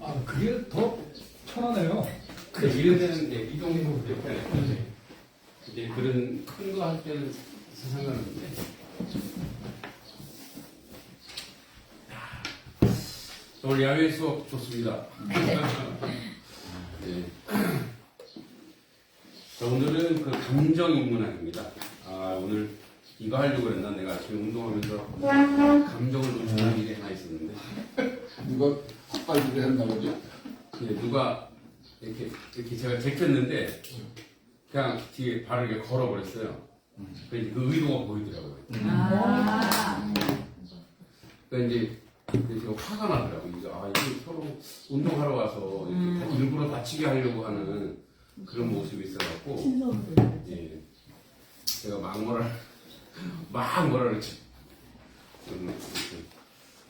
아, 그게 더 편하네요. 이런 데는 이제 이동해서 편해. 이제 그런 큰 거 할 때는 상관없는데. 오늘 야외 수업 좋습니다. 네. 자, 오늘은 그 감정인문학입니다. 오늘 이거 하려고 그랬나? 내가 아침에 운동하면서 감정을 노출하는 일이 하나 있었는데. 누가 헛발질을 했나 보죠? 네, 누가 이렇게 제가 제꼈는데 그냥 뒤에 발을 이렇게 걸어버렸어요. 그래서 그 의도가 보이더라고요. 그러니까 이제 제가 화가 나더라고요. 이게 서로 운동하러 와서 이렇게 일부러 다치게 하려고 하는 그런 모습이 있어갖고, 예, 제가 막 뭐라 그랬지.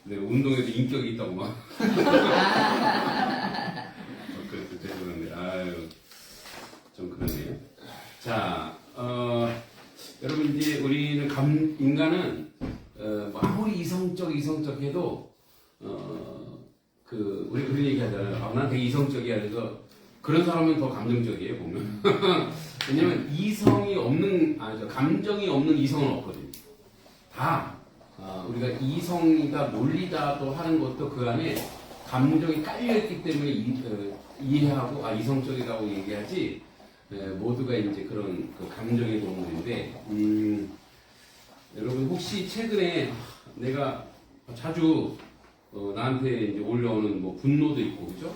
내가 운동에도 인격이 있다고 막. 그래서 죄송한데, 아유, 좀 그러네요. 자, 여러분 이제 우리는 인간은 뭐 아무리 이성적해도 우리 그런 얘기 하잖아요. 난 되게 이성적이야. 그래서 그런 사람은 더 감정적이에요 보면. 왜냐면 감정이 없는 이성은 없거든요. 다 우리가 이성이다 논리다도 하는 것도 그 안에 감정이 깔려있기 때문에 이해하고 이성적이라고 얘기하지. 모두가 이제 그런 그 감정의 동물인데, 여러분 혹시 최근에 내가 자주 나한테 이제 올라오는 뭐 분노도 있고 그죠?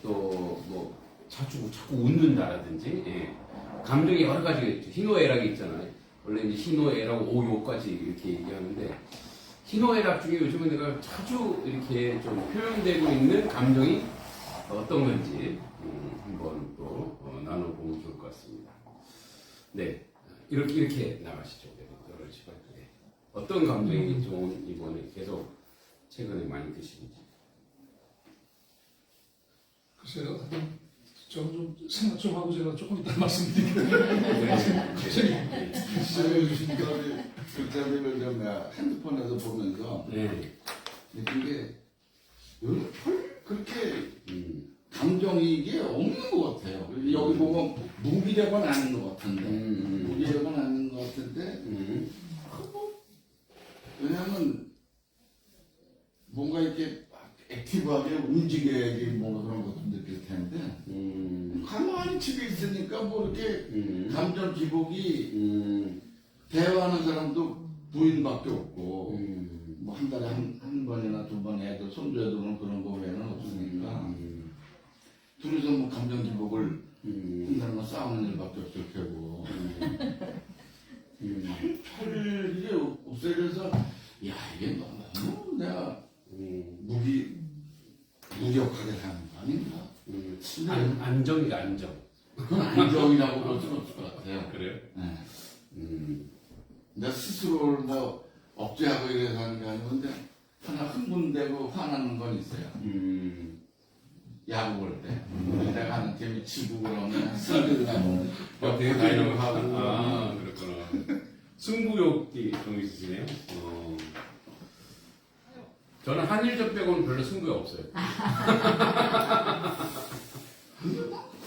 또 뭐 자꾸 웃는다라든지, 예. 감정이 여러 가지가 있죠. 희노애락이 있잖아요. 원래 이제 희노애락 5요까지 이렇게 얘기하는데, 희노애락 중에 요즘에 내가 자주 이렇게 좀 표현되고 있는 감정이 어떤 건지 한번 또 나눠보면 좋을 것 같습니다. 네, 이렇게 나가시죠. 여러 시간에 어떤 감정이 좀 이번에 계속 최근에 많이 드시는지. 글쎄요, 좀 생각 좀 하고 제가 조금 이따 말씀드릴게요. 글자들을 좀 내가 핸드폰에서 보면서 느낀 게 그렇게 감정이 이게 없는 것 같아요. 여기 보면 무기력은 아닌 것 같은데, 무기력은 아닌 것 같은데, 왜냐면 뭔가 이렇게 액티브하게 움직여야지 뭔가 그런 것도 느낄 텐데, 가만히 집에 있으니까 뭐 이렇게 감정 기복이 대화하는 사람도 부인밖에 없고, 뭐 한 달에 한 번이나 두 번 애들 손주애들은 그런 거 외에는 없으니까. 둘이서 뭐 감정 기복을 한다는 건 싸우는 일밖에 없을 테고. 이게 없애려서, 야, 이게 너무 내가 무기력하게 사는 거 아닌가? 안정이다, 안정. 그건 안정이라고 볼 수는 없을 것 같아요. 그래요? 네. 내 스스로를 뭐 억제하고 이래서 하는 게 아니고, 근데 하나 흥분되고 화나는 건 있어요. 야구 볼 때. 내가 하는 팀이 치고 그러면 승리하고 되게 가려고 하고. 그렇구나. 승부욕이 좀 있으시네요. 저는 한일전 빼고는 별로 승부욕 없어요.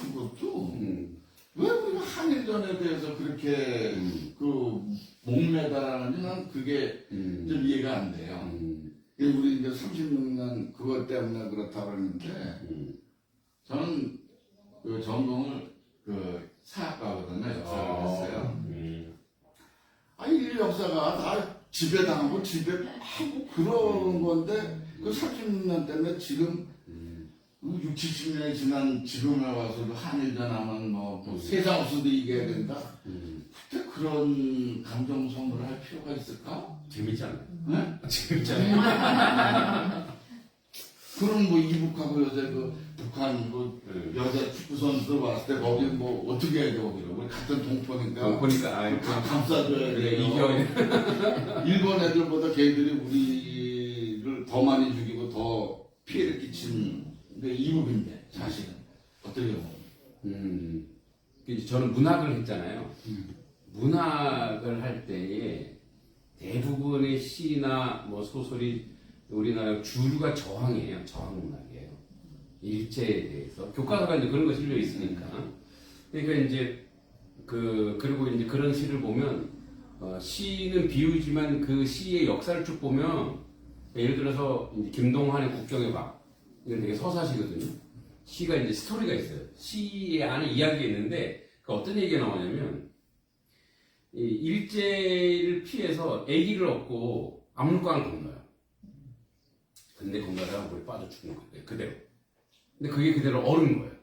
그것도 왜 우리가 한일전에 대해서 그렇게 그 목매다라는지 난 그게 좀 이해가 안 돼요. 우리 이제 36년 그것 때문에 그렇다고 했는데, 저는 그 전공을 그 사학과거든요. 역사를 했어요. 이 역사가 다 지배당하고 지배하고 그런 건데, 그 36년 때문에 지금 60, 70년이 지난 지금에 와서도 한일전 하면 뭐 세상 없어도 이겨야 된다. 그때 그런 감정 소모를 할 필요가 있을까? 재밌잖아요. 네? 재밌잖아요. 그럼 뭐 이북하고 요새 그 북한 그 여자 축구 선수들 왔을 때 거기 뭐 어떻게 해야 되고 그래? 우리 같은 동포니까. 다 감싸줘야 그래, 돼요. 이겨. 일본 애들보다 걔들이 우리를 더 많이 죽이고 더 피해를 끼친 게 이북인데 사실은 어떻게 보면. 저는 문학을 했잖아요. 문학을 할 때에 대부분의 시나 뭐 소설이 우리나라 주류가 저항이에요. 저항 문학이에요. 일제에 대해서 교과서가 이제 그런 거 실려 있으니까. 그러니까 이제 그리고 이제 그런 시를 보면 시는 비유지만 그 시의 역사를 쭉 보면 예를 들어서 이제 김동환의 국경의 박 이건 되게 서사시거든요. 시가 이제 스토리가 있어요. 시 안에 이야기가 있는데 그 어떤 얘기가 나오냐면 이 일제를 피해서 아기를 얻고 압록강을 건너요. 근데 건너다가 물에 빠져 죽는 거예요. 그대로. 근데 그게 그대로 얼은 거예요.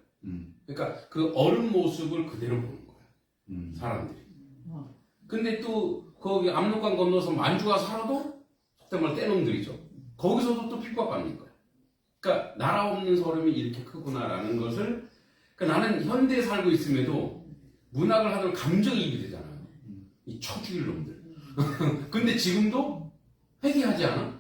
그러니까 그 얼은 모습을 그대로 보는 거예요. 사람들이. 근데 또 거기 압록강 건너서 만주가 살아도 속된 말 떼놈들이죠. 거기서도 또 핍박받는 거예요. 그러니까 나라 없는 서름이 이렇게 크구나라는 것을 그러니까 나는 현대에 살고 있음에도 문학을 하던 감정이입이 되잖아요. 이 쳐죽일 놈들. 근데 지금도 회개하지 않아?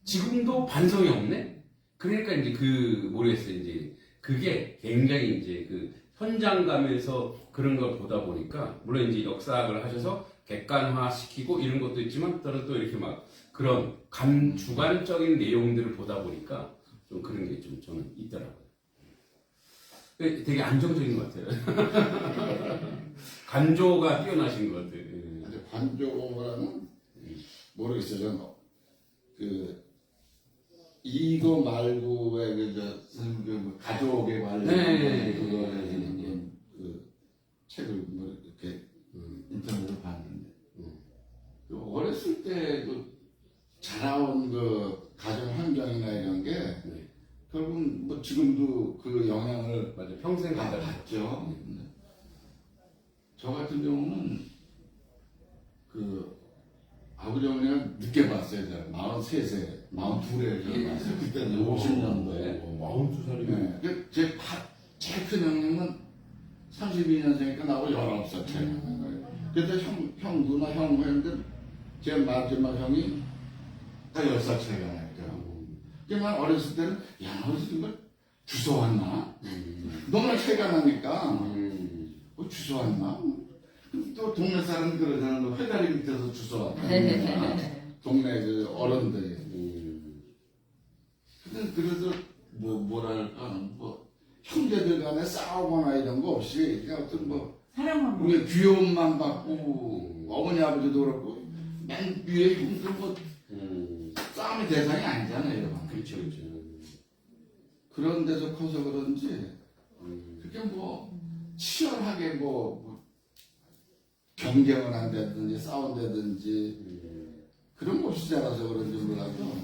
지금도 반성이 없네? 그러니까 이제 모르겠어요. 이제 그게 굉장히 이제 그 현장감에서 그런 걸 보다 보니까, 물론 이제 역사학을 하셔서 객관화시키고 이런 것도 있지만, 또 이렇게 막 그런 주관적인 내용들을 보다 보니까 좀 그런 게 좀 저는 있더라고요. 되게 안정적인 것 같아요. 간조가 뛰어나신 것 같아요. 관조라는 모르겠어요. 저는 이거 말고의 그 가족에 관련된 그거에 그 책을 뭐 이렇게 인터넷으로 봤는데 그 어렸을 때 그 자라온 그 가정 환경이나 이런 게 결국은 뭐 지금도 그 영향을 맞아, 평생 다 받아요. 받죠. 저 같은 경우는 그 아버지 어머니가 늦게 봤어요. 제가 43세, 42에 봤어요. 그때는 50년도에. 42살이면. 네. 제 제일 큰 형님은 32년생이니까 나하고 19살 차이 나는 거예요. 그래서 형, 누나, 형 했는데 제 마지막 형이 다 10살 차이가 나니까. 그만 어렸을 때는 야, 너 지금 주소 왔나? 너무나 차이가 나니까 주소 왔나? 또 동네 사람 그러잖아. 너 회다리 밑에서 주워 왔다. 동네 그 어른들이. 근데 그래서 뭐랄까 형제들 간에 싸우거나 이런 거 없이 그냥 어떤 사랑만 우리 귀여움만 받고 어머니 아버지도 그렇고 맨 위에 형들 싸움의 대상이 아니잖아요. 그렇죠, 그렇죠. 그런 데서 커서 그런지 그게 치열하게 경쟁을 한다든지 싸운다든지 그런 거 없이 자라서 그런지 몰라도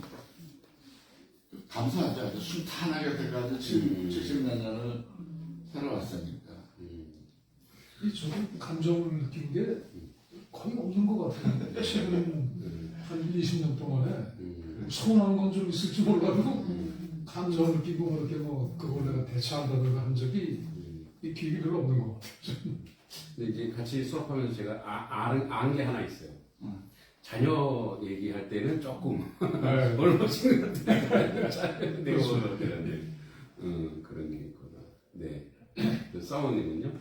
감사하죠. 아주 순탄하게 여태까지 70몇 년을 살아왔으니까. 저도 감정을 느낀 게 거의 없는 것 같아요. 최근 한 20년 동안에 서운한 건 좀 있을지 몰라도 감정을 느끼고 그렇게 그걸 내가 대처한다든가 한 적이 이 기억이 별로 없는 것 같아요. 근데 이제 같이 수업하면서 제가 안 게 하나 있어요. 자녀 얘기할 때는 조금 얼마씩 내용을 어때는데 그런 게 있구나. 네. 그 사모님은요?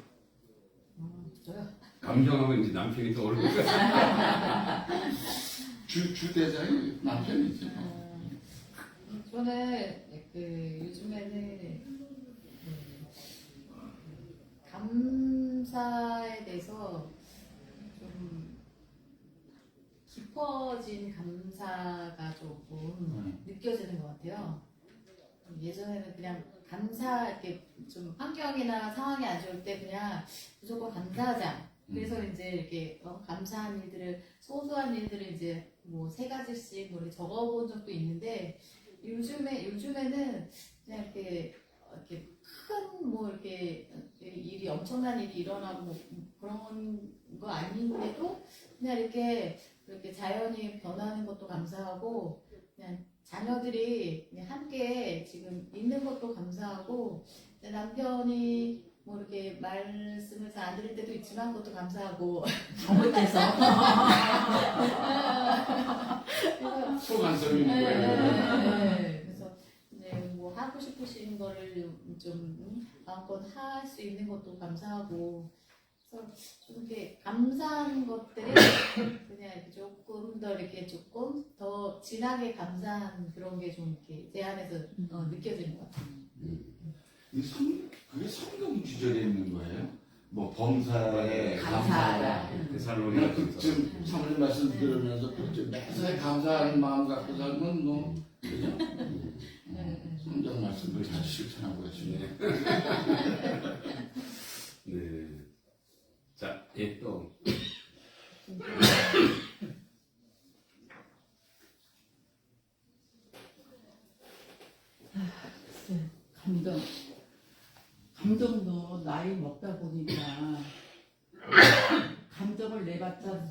저요? 감정하면 이제 남편이 떠오르고 주대장이 남편이죠. 저는 요즘에는 감사에 대해서 좀 깊어진 감사가 조금 느껴지는 것 같아요. 예전에는 그냥 감사하게 좀 환경이나 상황이 안 좋을 때 그냥 무조건 감사하자. 그래서 이제 이렇게 감사한 일들을 소소한 일들을 이제 3가지씩 이렇게 적어본 적도 있는데 요즘에는 그냥 이렇게 큰 이렇게 일이 엄청난 일이 일어나고 그런 거 아닌데도 그냥 이렇게 자연이 변하는 것도 감사하고 그냥 자녀들이 그냥 함께 지금 있는 것도 감사하고 남편이 이렇게 말씀을 잘 안 들을 때도 있지만 그것도 감사하고 잘못해서 소관성이 있는 거예요. 그래서 이제 하고 싶으신 거를 좀 마음껏 할 수 있는 것도 감사하고 그래서 좀 이렇게 감사한 것들이 그냥 이렇게 조금 더 이렇게 조금 더 진하게 감사한 그런 게 좀 이렇게 제 안에서 느껴지는 것 같아요. 그게 성경 구절에 있는 거예요? 뭐 범사에 감사하라. 데살로니가 지금 사모님 말씀 들으면서 그렇죠. 매사에 감사하는 마음 갖고 살면 뭐 그죠? 성경 말씀을 잘 실천하고 계시네. 네. 자, 예, 또. 감정. 감정도 나이 먹다 보니까 감정을 내봤자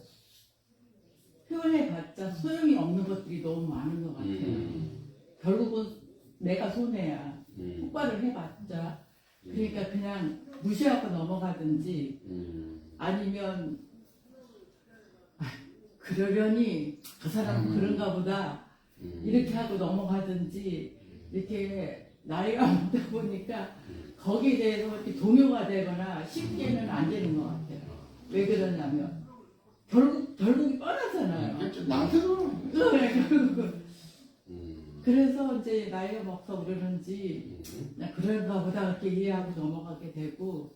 표현해봤자 소용이 없는 것들이 너무 많은 것 같아요. 결국은 내가 손해야. 효과를 해봤자. 그러니까 그냥 무시하고 넘어가든지 아니면 그러려니 그 사람은 그런가 보다 이렇게 하고 넘어가든지 이렇게 나이가 먹다 보니까 거기에 대해서 이렇게 동요가 되거나 쉽게는 안 되는 것 같아요. 왜 그러냐면 결국이 뻔하잖아요. 그렇죠. 나한테도 네, 결국은. 그래서 이제 나이가 먹서 그러는지 그냥 그런가 보다 이렇게 이해하고 넘어가게 되고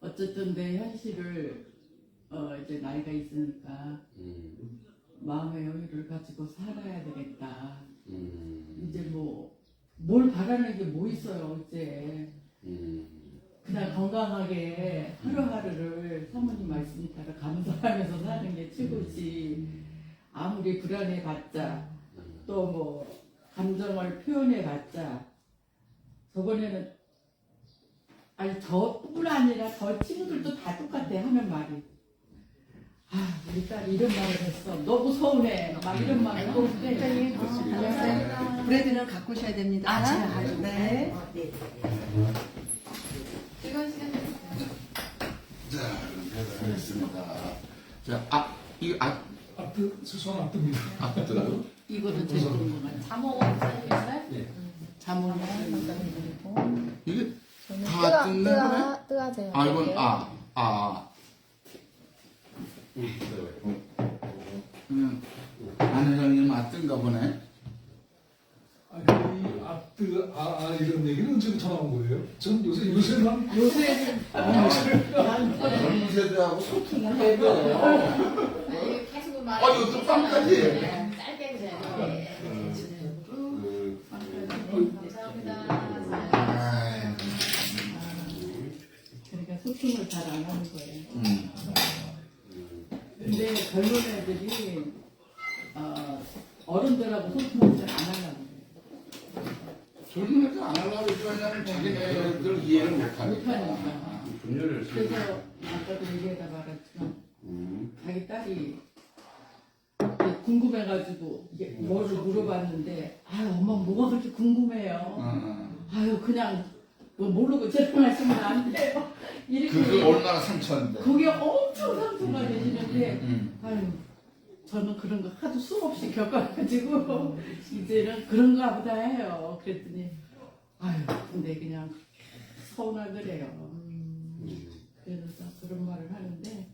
어쨌든 내 현실을 이제 나이가 있으니까 마음의 여유를 가지고 살아야 되겠다. 이제 뭐 뭘 바라는 게 뭐 있어요 이제. 그냥 건강하게 하루하루를 사모님 말씀 따라 감사하면서 사는 게 최고지. 아무리 불안해봤자 또 뭐 감정을 표현해봤자 저번에는 아니 저뿐 아니라 저 친구들도 다 똑같아 하는 말이. 아 우리 딸이 이런 말을 했어. 너무 서운해. 막 이런 말을 하는데. 안녕하세요. 브레드는 갖고 오셔야 됩니다. 아, 제가 가지고 네. 즐거운 시간 되세요. 자, 그럼 배달하겠습니다. 자, 이거 앞뒤 수선 앞뒤입니다. 앞도 이거는 제일 궁금한. 자몽 원장님이시나요? 네. 자몽을 이게 저는 다 뜯는 거네? 뜨아제요. 아, 이건 안 회장님 뜬가 보네. 아니 이 앞뒤 이런 얘기는 언제부터 나온 거예요? 전 요새만 요새는 젊은 세대하고 소통을 해야 돼요. 네, 계속 말. 이것도 빵까지. 짧게 해주세요. 네. 감사합니다. 그러니까 소통을 잘 안 하는 거예요. 근데 젊은 애들이 어른들하고 소통을 잘 안 하려고 그래요. 젊은 애들 안 하려고 그러냐면 자기네들 이해를 못하니까. 못하니까. 분열을 그래서 아까도 얘기하다 말했지만 자기 딸이 궁금해가지고 이게 뭐를 물어봤는데 아유 엄마 뭐가 그렇게 궁금해요. 아유 그냥 뭐 모르고 질문하시면 안 돼요. 이렇게 그게 얼마나 상처인데. 그게 엄청 상처가 되시는데 아유 저는 그런 거 하도 수없이 겪어가지고 이제는 그런가 보다 해요. 그랬더니 아유 근데 그냥 서운하더래요. 그래서 그런 말을 하는데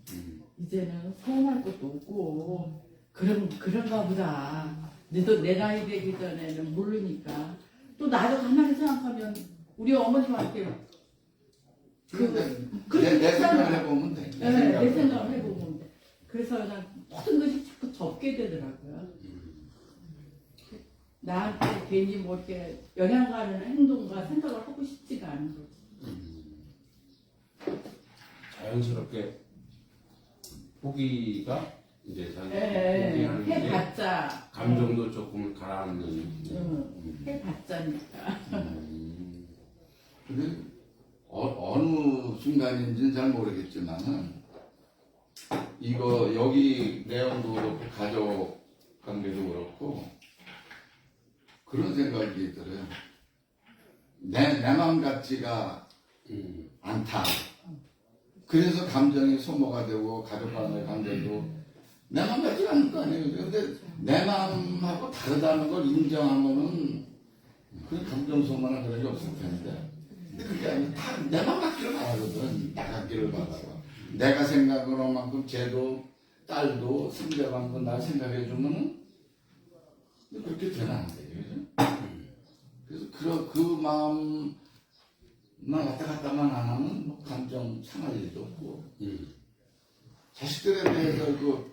이제는 서운할 것도 없고 그런가 보다. 너도 내 나이 되기 전에는 모르니까 또 나도 가만히 생각하면 우리 어머님한테 내 생각을 해보면 돼. 내 생각을 해보면 돼. 그래서 그냥 모든 것이 자꾸 접게 되더라고요. 나한테 괜히 뭐 이렇게 영향 가는 행동과 생각을 하고 싶지가 않은 거지. 자연스럽게 포기가 이제 예, 포기하는 게 해봤자. 감정도 조금 가라앉는. 해봤자니까. 근데 어느 순간인지는 잘 모르겠지만은 이거 여기 내용도 그렇고 가족 관계도 그렇고 그런 생각이 들어요. 내 마음 같지가 않다. 그래서 감정이 소모가 되고 가족 간의 관계도 내 마음 같지가 않을 거 아니에요. 근데 내 마음하고 다르다는 걸 인정하면은 그 감정 소모나 그런 게 없을 텐데. 근데 그게 아니라 다 내 마음 같기를 바라거든. 나 같기를 바라고. 내가 생각하는 만큼 쟤도 딸도 상대방도 날 생각해 주면은 그렇게 되면 안 돼요. 그래서 그 마음만 왔다 갔다만 안 하면 뭐 감정 상할 일도 없고 자식들에 대해서 그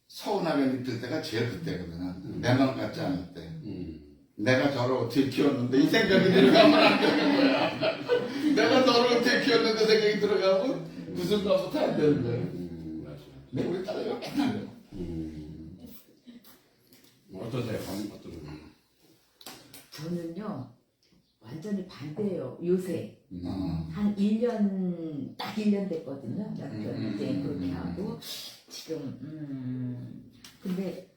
서운하게 느낄 때가 제일 그때거든. 내 맘 같지 않을 때. 내가 저를 어떻게 키웠는데 이 생각이 들어가면 안 되는 거야. 내가 너를 어떻게 키웠는데 생각이 들어가면 그 순간부터 안 되는 거야. 맞아. 근데 우리 딸이가 맨날 어떠세요? 어떤 분? 저는요 완전히 반대예요. 요새 어. 한 1년 딱 1년 됐거든요. 남편 이제 그렇게 하고 지금 근데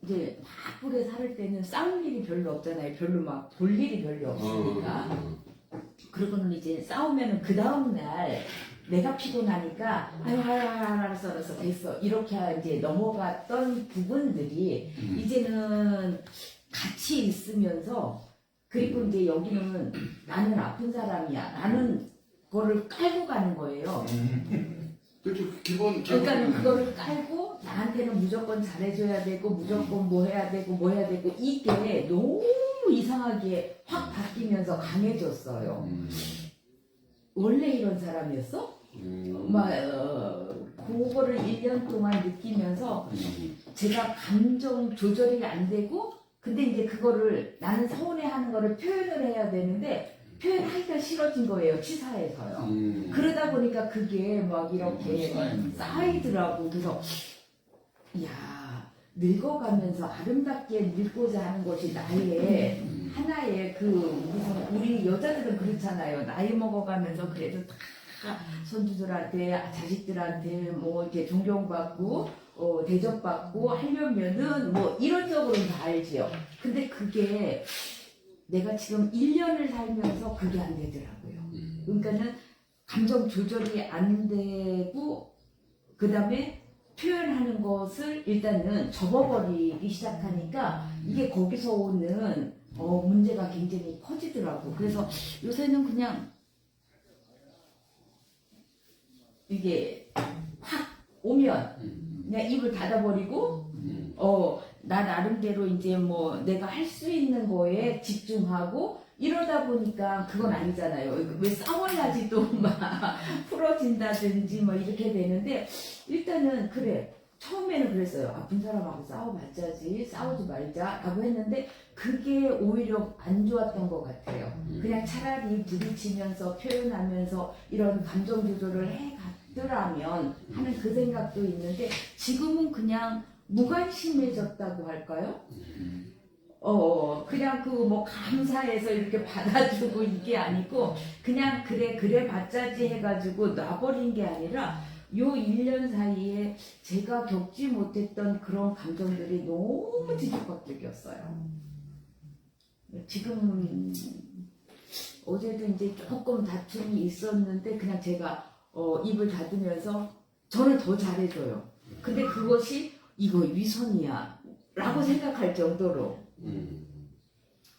이제 바쁘게 살 때는 싸울 일이 별로 없잖아요. 별로 막 볼 일이 별로 없으니까. 그러고는 이제 싸우면은 그 다음 날 내가 피곤하니까 아유 알았어 됐어 이렇게 이제 넘어갔던 부분들이 이제는 같이 있으면서 그리고 이제 여기는 나는 아픈 사람이야 라는 거를 깔고 가는 거예요. 그렇죠. 기본. 그러니까 그거를 깔고 나한테는 무조건 잘해줘야 되고 무조건 뭐 해야 되고 이게 너무 이상하게 확 바뀌면서 강해졌어요. 원래 이런 사람이었어? 그거를 1년 동안 느끼면서 제가 감정 조절이 안 되고 근데 이제 그거를 나는 서운해하는 거를 표현을 해야 되는데 표현하기가 싫어진 거예요. 치사해서요. 그러다 보니까 그게 막 이렇게 쌓이더라고. 그래서 야 늙어가면서 아름답게 늙고자 하는 것이 나의 하나의 무슨 우리 여자들은 그렇잖아요. 나이 먹어가면서 그래도 다 손주들한테 자식들한테 뭐 이렇게 존경받고 대접받고 하려면은 뭐 이런적으로는 다 알지요. 근데 그게 내가 지금 1년을 살면서 그게 안 되더라고요. 그러니까는 감정 조절이 안 되고 그 다음에 표현하는 것을 일단은 접어버리기 시작하니까 이게 거기서 오는 문제가 굉장히 커지더라고. 그래서 요새는 그냥 이게 확 오면 그냥 입을 닫아버리고 나 나름대로 이제 뭐 내가 할 수 있는 거에 집중하고 이러다 보니까 그건 아니잖아요. 왜 싸워야지 또 막 풀어진다든지 뭐 이렇게 되는데 일단은 그래. 처음에는 그랬어요. 아픈 사람하고 싸워봤자지 싸우지 말자라고 했는데 그게 오히려 안 좋았던 것 같아요. 그냥 차라리 부딪히면서 표현하면서 이런 감정 조절을 해갔더라면 하는 그 생각도 있는데 지금은 그냥 무관심해졌다고 할까요? 그냥 뭐 감사해서 이렇게 받아주고 이게 아니고 그냥 그래 봤자지 해가지고 놔버린 게 아니라 요 1년 사이에 제가 겪지 못했던 그런 감정들이 너무 뒤죽박죽이었어요. 지금 어제도 이제 조금 다툼이 있었는데 그냥 제가 입을 닫으면서 저는 더 잘해줘요. 근데 그것이 이거 위선이야 라고 생각할 정도로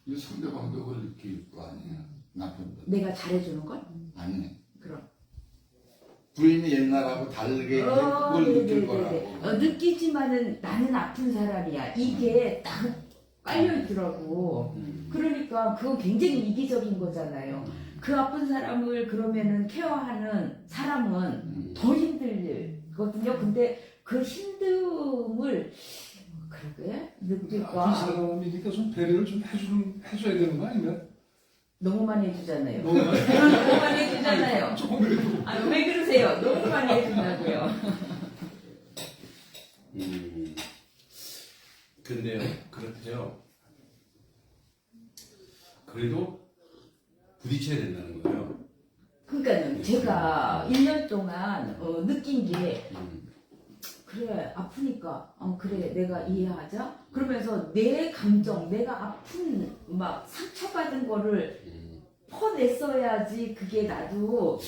이 상대방도 그걸 느낄 거 아니야. 남편도. 내가 잘해주는 걸? 아니. 그럼 부인이 옛날하고 다르게 그걸 느낄 거라고. 느끼지만은 나는 아픈 사람이야. 이게 딱 깔려있더라고. 그러니까 그건 굉장히 이기적인 거잖아요. 그 아픈 사람을 그러면은 케어하는 사람은 더 힘들거든요. 근데 그 힘듦을 그러게 느낄까? 아픈 사람이니까 좀 배려를 좀 해줘야 되는 거 아닌가? 너무 많이 해주잖아요. 너무 많이 너무 많이 해주잖아요. 조금이라도. 왜 그러세요? 너무 많이 해준다고요. 근데요, 그렇대요. 그래도 부딪혀야 된다는 거예요. 그러니까는 제가 1년 동안 느낀 게 그래 아프니까 그래 내가 이해하자 그러면서 내 감정 내가 아픈 막 상처받은 거를 퍼냈어야지 그게 나도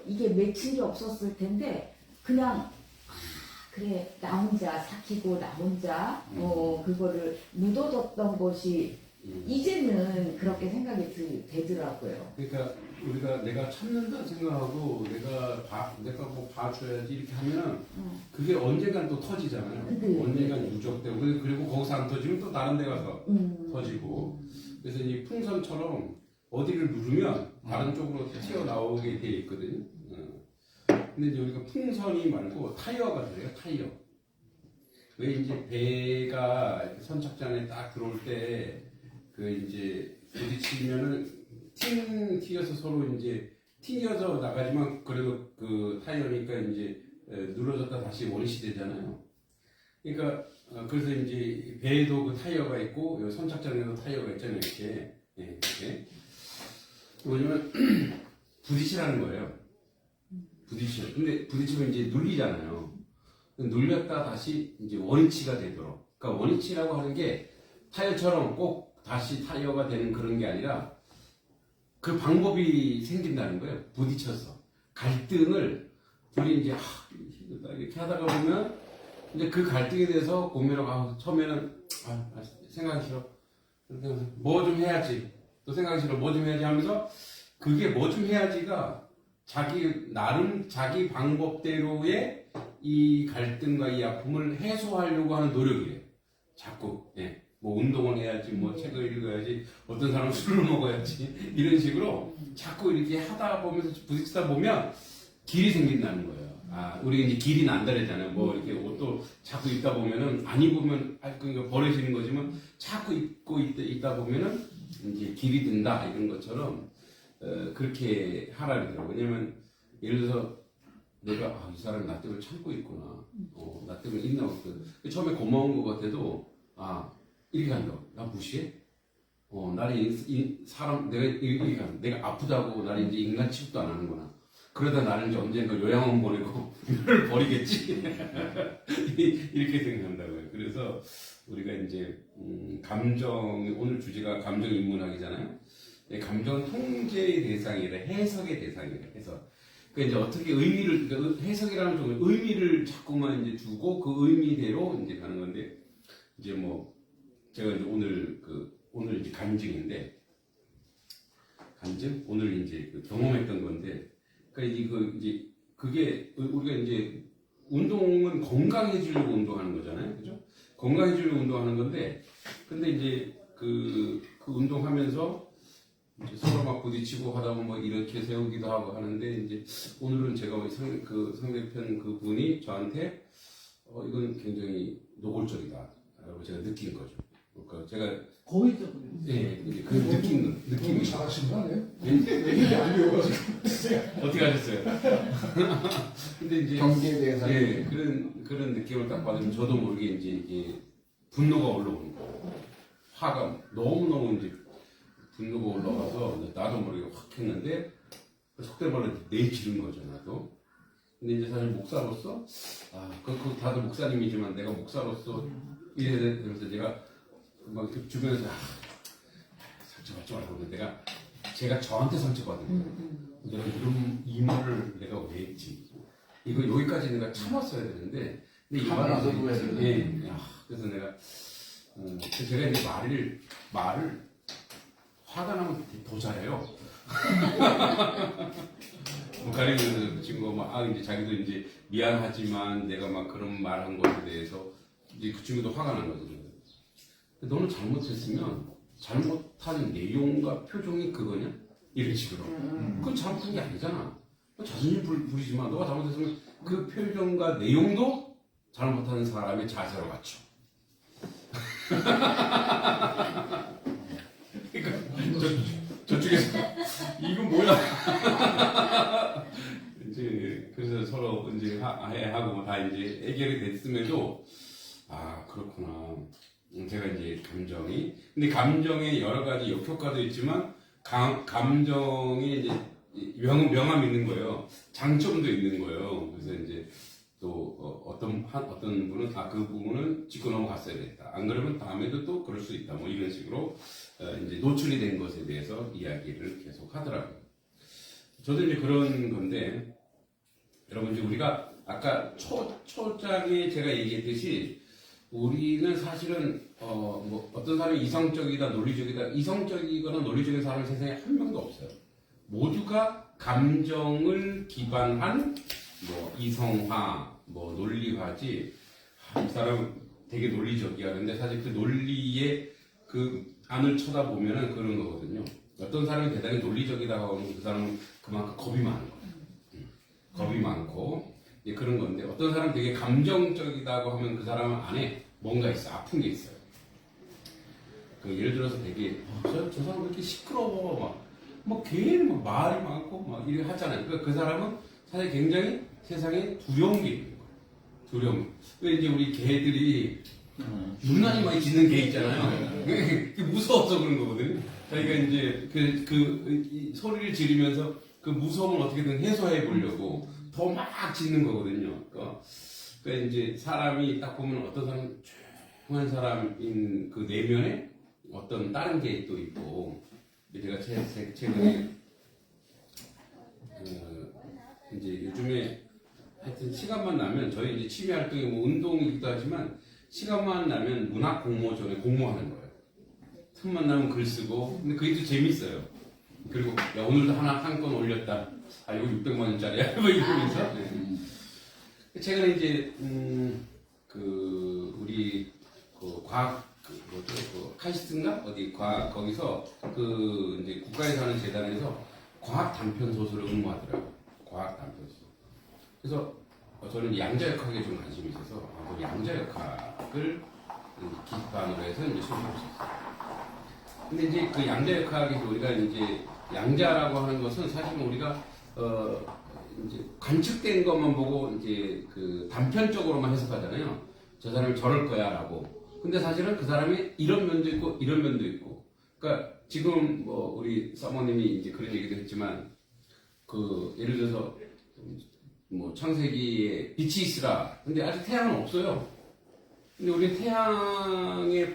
이게 맺힌 게 없었을 텐데 그냥 그래 나 혼자 삭히고 나 혼자 그거를 묻어뒀던 것이 이제는 그렇게 생각이 되더라고요. 그러니까 우리가 내가 참는다 생각하고 내가 뭐 봐줘야지 이렇게 하면은 그게 언젠간 또 터지잖아요. 네. 언젠간 누적되고 그리고 거기서 안 터지면 또 다른 데 가서 터지고 그래서 이 풍선처럼 어디를 누르면 다른 쪽으로 튀어나오게 돼 있거든요. 근데 이제 우리가 풍선이 말고 타이어가 들어요. 타이어. 왜 이제 배가 이렇게 선착장에 딱 들어올 때 그 이제 부딪히면은 튕겨서 서로 이제 튕겨서 나가지만 그래도 그 타이어니까 이제 눌러졌다 다시 원위치 되잖아요. 그러니까 그래서 이제 배에도 그 타이어가 있고 여기 선착장에도 타이어가 있잖아요. 이렇게. 이렇게. 뭐냐면 부딪히라는 거예요. 부딪혀. 근데 부딪히면 이제 눌리잖아요. 눌렸다 다시 이제 원위치가 되도록. 그러니까 원위치라고 하는 게 타이어처럼 꼭 다시 타이어가 되는 그런 게 아니라 그 방법이 생긴다는 거예요. 부딪혀서. 갈등을 둘이 이제 힘들다 이렇게 하다가 보면 이제 그 갈등에 대해서 보면 처음에는 생각이 싫어. 뭐 좀 해야지. 또 생각이 싫어. 뭐 좀 해야지 하면서 그게 뭐 좀 해야지가 나름 자기 방법대로의 이 갈등과 이 아픔을 해소하려고 하는 노력이에요. 자꾸. 예. 뭐 운동을 해야지, 뭐 책을 읽어야지, 어떤 사람은 술을 먹어야지 이런 식으로 자꾸 이렇게 하다 보면서 부딪히다 보면 길이 생긴다는 거예요. 우리 이제 길이 난다랬잖아요. 뭐 이렇게 옷도 자꾸 입다 보면은 안 입으면 그러니까 버려지는 거지만 자꾸 입고 있다 보면은 이제 길이 든다 이런 것처럼 그렇게 하라 그러더라고요. 왜냐면 예를 들어서 내가 이 사람이 나 때문에 참고 있구나. 나 때문에 있나 없거든. 처음에 고마운 것 같아도 이렇게 한다고. 나 무시해? 나를 사람 내가 아프다고 나를 이제 인간 취급도 안 하는구나. 그러다 나는 이제 언젠가 요양원 보내고 이걸 버리겠지. 이렇게 생각한다고요. 그래서 우리가 이제 오늘 주제가 감정 인문학이잖아요. 감정 통제의 대상이라 해석의 대상이라 해석. 그러니까 이제 어떻게 해석이라는 좀 의미를 자꾸만 이제 두고 그 의미대로 이제 가는 건데 이제 뭐 제가 이제 오늘 이제 간증인데 오늘 이제 경험했던 건데 그러니까 이제 그게 우리가 이제 운동은 건강해지려고 운동하는 거잖아요, 그죠? 건강해지려고 운동하는 건데 근데 이제 그 운동하면서 이제 서로 막 부딪히고 하다 보면 뭐 이렇게 세우기도 하고 하는데 이제 오늘은 제가 상대편 그 분이 저한테 이건 굉장히 노골적이다라고 제가 느낀 거죠. 그러니까 제가 고의적으로. 네, 이제 그 느낌이 너무 잘하신 거 아니에요? 네? 이게 안 배워가지고. 어떻게 하셨어요? 근데 이제 경기에 대해서 그런 느낌을 딱 받으면 저도 모르게 이제 이게 분노가 올라오는 거예요. 화가 너무 이제 분노가 올라와서 나도 모르게 확 했는데 속된 말로 내지른 거죠, 나도. 근데 이제 사실 목사로서 그 다들 목사님이지만 내가 목사로서 이래 그래서 제가 막 주변에서 상처받지 말고 제가 저한테 상처받은 거예요. 내가 이 말을 내가 왜 했지? 이거 여기까지 내가 참았어야 되는데 근데 이 말을 참아서도 해야 되는데. 예. 그래서 내가 제가 이제 말을 화가 나면 더 잘해요. 뭐 가리면서 친구가 막 이제 자기도 이제 미안하지만 내가 막 그런 말한 것에 대해서 이제 그 친구도 화가 난 거거든요. 너는 잘못했으면 잘못한 내용과 표정이 그거냐? 이런 식으로. 그건 잘못한 게 아니잖아. 자존심 부리지만 너가 잘못했으면 그 표정과 내용도 잘못하는 사람의 자세로 맞춰. 그러니까 저쪽에서 이건 뭐야? 이제 그래서 서로 이제 하고 다 이제 해결이 됐음에도 그렇구나. 제가 이제 근데 감정에 여러 가지 역효과도 있지만 감정에 이제 명함이 있는 거예요. 장점도 있는 거예요. 그래서 이제 또 어떤 분은 그 부분은 짚고 넘어갔어야 됐다. 안 그러면 다음에도 또 그럴 수 있다. 뭐 이런 식으로 이제 노출이 된 것에 대해서 이야기를 계속 하더라고요. 저도 이제 그런 건데 여러분 이제 우리가 아까 초장에 제가 얘기했듯이 우리는 사실은 뭐 어떤 사람이 이성적이다 논리적이다 이성적이거나 논리적인 사람은 세상에 한 명도 없어요. 모두가 감정을 기반한 뭐 이성화 뭐 논리화지. 이 사람은 되게 논리적이야. 근데 사실 그 논리의 그 안을 쳐다보면은 그런 거거든요. 어떤 사람이 대단히 논리적이다고 하면 그 사람은 그만큼 겁이 많은 거예요. 겁이 많고 그런 건데 어떤 사람 되게 감정적이다고 하면 그 사람 안에 뭔가 있어 아픈 게 있어요. 그 예를 들어서 되게 저 사람 왜 이렇게 시끄러워 막 괜히 막 말이 많고 막 이렇게 하잖아요. 그러니까 그 사람은 사실 굉장히 세상에 두려운 게 있는 거예요. 두려움. 왜 이제 우리 개들이 유난히 많이 짖는 개 있잖아요. 그게 무서워서 그런 거거든요. 자기가 이제 이 소리를 지르면서 그 무서움을 어떻게든 해소해 보려고 더 막 짖는 거거든요. 그러니까 이제 사람이 딱 보면 어떤 사람은 조용한 사람인 그 내면에 어떤 다른 게 또 있고, 제가 최근에 이제 요즘에 하여튼 시간만 나면 저희 이제 취미 활동이 뭐 운동이기도 하지만 시간만 나면 문학 공모전에 공모하는 거예요. 틈만 나면 글 쓰고 근데 그게 또 재밌어요. 그리고 야 오늘도 한 건 올렸다. 아 이거 600만 원짜리야. 뭐 이러면서. 네. 최근에 이제 우리 그 과학 그 카이스트인가 어디 과학 거기서 그 이제 국가에서 하는 재단에서 과학 단편 소설을 응모하더라고요. 과학 단편 소설. 그래서 저는 양자역학에 좀 관심이 있어서 그 양자역학을 기반으로 해서 이제 수업을 했었어요. 근데 이제 그 양자역학에서 우리가 이제 양자라고 하는 것은 사실은 우리가 이제 관측된 것만 보고 이제 그 단편적으로만 해석하잖아요. 저 사람이 저럴 거야라고. 근데 사실은 그 사람이 이런 면도 있고 이런 면도 있고. 그러니까 지금 뭐 우리 사모님이 이제 그런 얘기도 했지만 그 예를 들어서 뭐 창세기에 빛이 있으라. 근데 아직 태양은 없어요. 근데 우리 태양에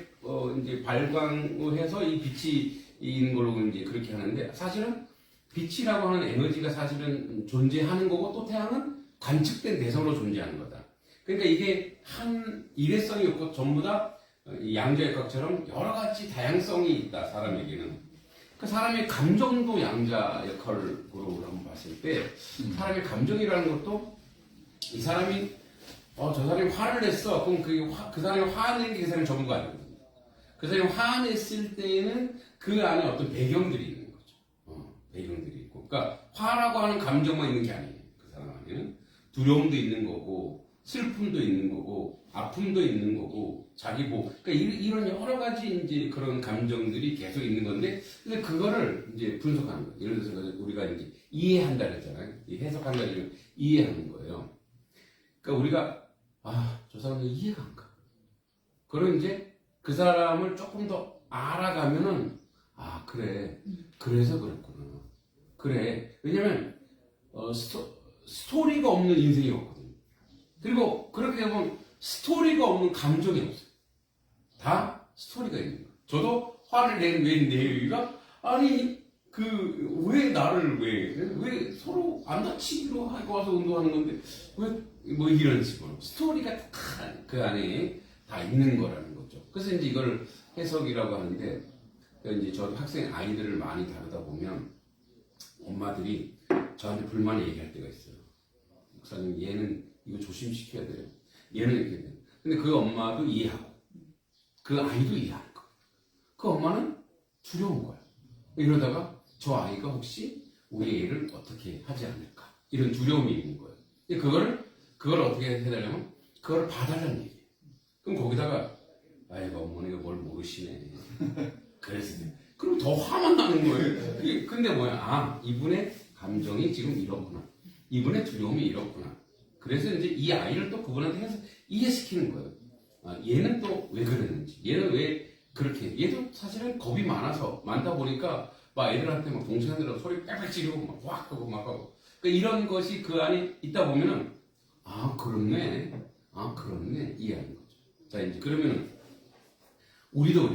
이제 발광을 해서 이 빛이 있는 걸로 이제 그렇게 하는데 사실은 빛이라고 하는 에너지가 사실은 존재하는 거고 또 태양은 관측된 대성으로 존재하는 거다. 그러니까 이게 한 일회성이 없고 전부 다 이 양자역학처럼 여러 가지 다양성이 있다 사람에게는. 그 사람의 감정도 양자 역할으로 한번 봤을 때 사람의 감정이라는 것도 이 사람이 저 사람이 화를 냈어. 그럼 그 사람이 화낸 게 그 사람의 전부가 아니거든요. 그 사람이 화냈을 때는 그 안에 어떤 배경들이 있는 거죠. 배경들이 있고. 그러니까 화라고 하는 감정만 있는 게 아니에요. 그 사람 안에는 두려움도 있는 거고 슬픔도 있는 거고 아픔도 있는 거고 자기 그러니까 이런 여러 가지 이제 그런 감정들이 계속 있는 건데 근데 그거를 이제 분석하는 거예요. 예를 들어서 우리가 이제 이해한다 그랬잖아요. 해석한다 그러면 이해하는 거예요. 그러니까 우리가 저 사람은 이해가 안 가. 그럼 이제 그 사람을 조금 더 알아가면은 그래 그래서 그랬구나. 그래 왜냐면 스토리가 없는 인생이 없거든요. 그리고 그렇게 되면 스토리가 없는 감정이 없어요. 다 스토리가 있는 거예요. 저도 화를 낸 이유가 왜 나를 왜 서로 안 다치기로 하고 와서 운동하는 건데 왜 뭐 이런 식으로 스토리가 다 그 안에 다 있는 거라는 거죠. 그래서 이제 이걸 해석이라고 하는데 이제 저도 학생 아이들을 많이 다루다 보면 엄마들이 저한테 불만을 얘기할 때가 있어요. 목사님 얘는 이거 조심시켜야 돼요. 얘는 이렇게 돼요. 근데 그 엄마도 이해하고 그 아이도 이해하는 거예요. 그 엄마는 두려운 거예요. 이러다가 저 아이가 혹시 우리 애를 어떻게 하지 않을까 이런 두려움이 있는 거예요. 그걸 어떻게 해달라면 그걸 봐달라는 얘기예요. 그럼 거기다가 아이고 어머니가 뭘 모르시네. 그래서 그럼 더 화만 나는 거예요. 근데 뭐야? 이분의 감정이 지금 이렇구나. 이분의 두려움이 이렇구나. 그래서 이제 이 아이를 또 그분한테 이해시키는 거예요. 얘는 또 왜 그랬는지, 얘는 왜 그렇게, 얘도 사실은 겁이 많다 보니까 막 애들한테 막 동생들하고 소리 빽빽 지르고 막 확 하고 막 하고. 그러니까 이런 것이 그 안에 있다 보면은 그렇네. 이해하는 거죠. 자, 이제 그러면은 우리도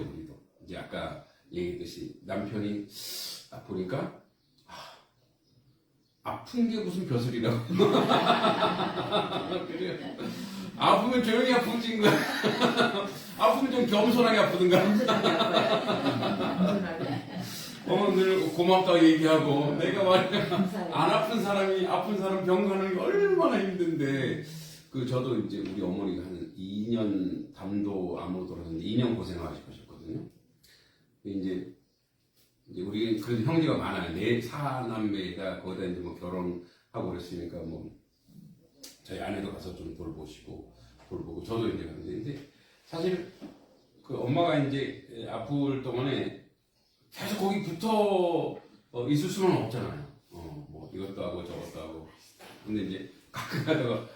이제 아까 얘기했듯이 남편이 보니까 아픈 게 무슨 벼슬이라고. 그래요. 아프면 조용히 아프진 거야. 아프면 좀 겸손하게 아프든가. 겸손하게 아파요. 겸손하게. 늘 고맙다고 얘기하고, 내가 말이야. 감사해요. 안 아픈 사람이 아픈 사람 병 가는 게 얼마나 힘든데. 저도 이제 우리 어머니가 한 2년 담도 암으로 돌아섰는데 2년 고생하셨거든요. 이제 우리 그래도 형제가 많아요. 4남매가 거기다 이제 뭐 결혼하고 그랬으니까 뭐 저희 아내도 가서 좀 돌보고 저도 이제 갔는데 사실 그 엄마가 이제 아플 동안에 계속 거기 붙어 있을 수는 없잖아요. 뭐 이것도 하고 저것도 하고. 근데 이제 가끔 가다가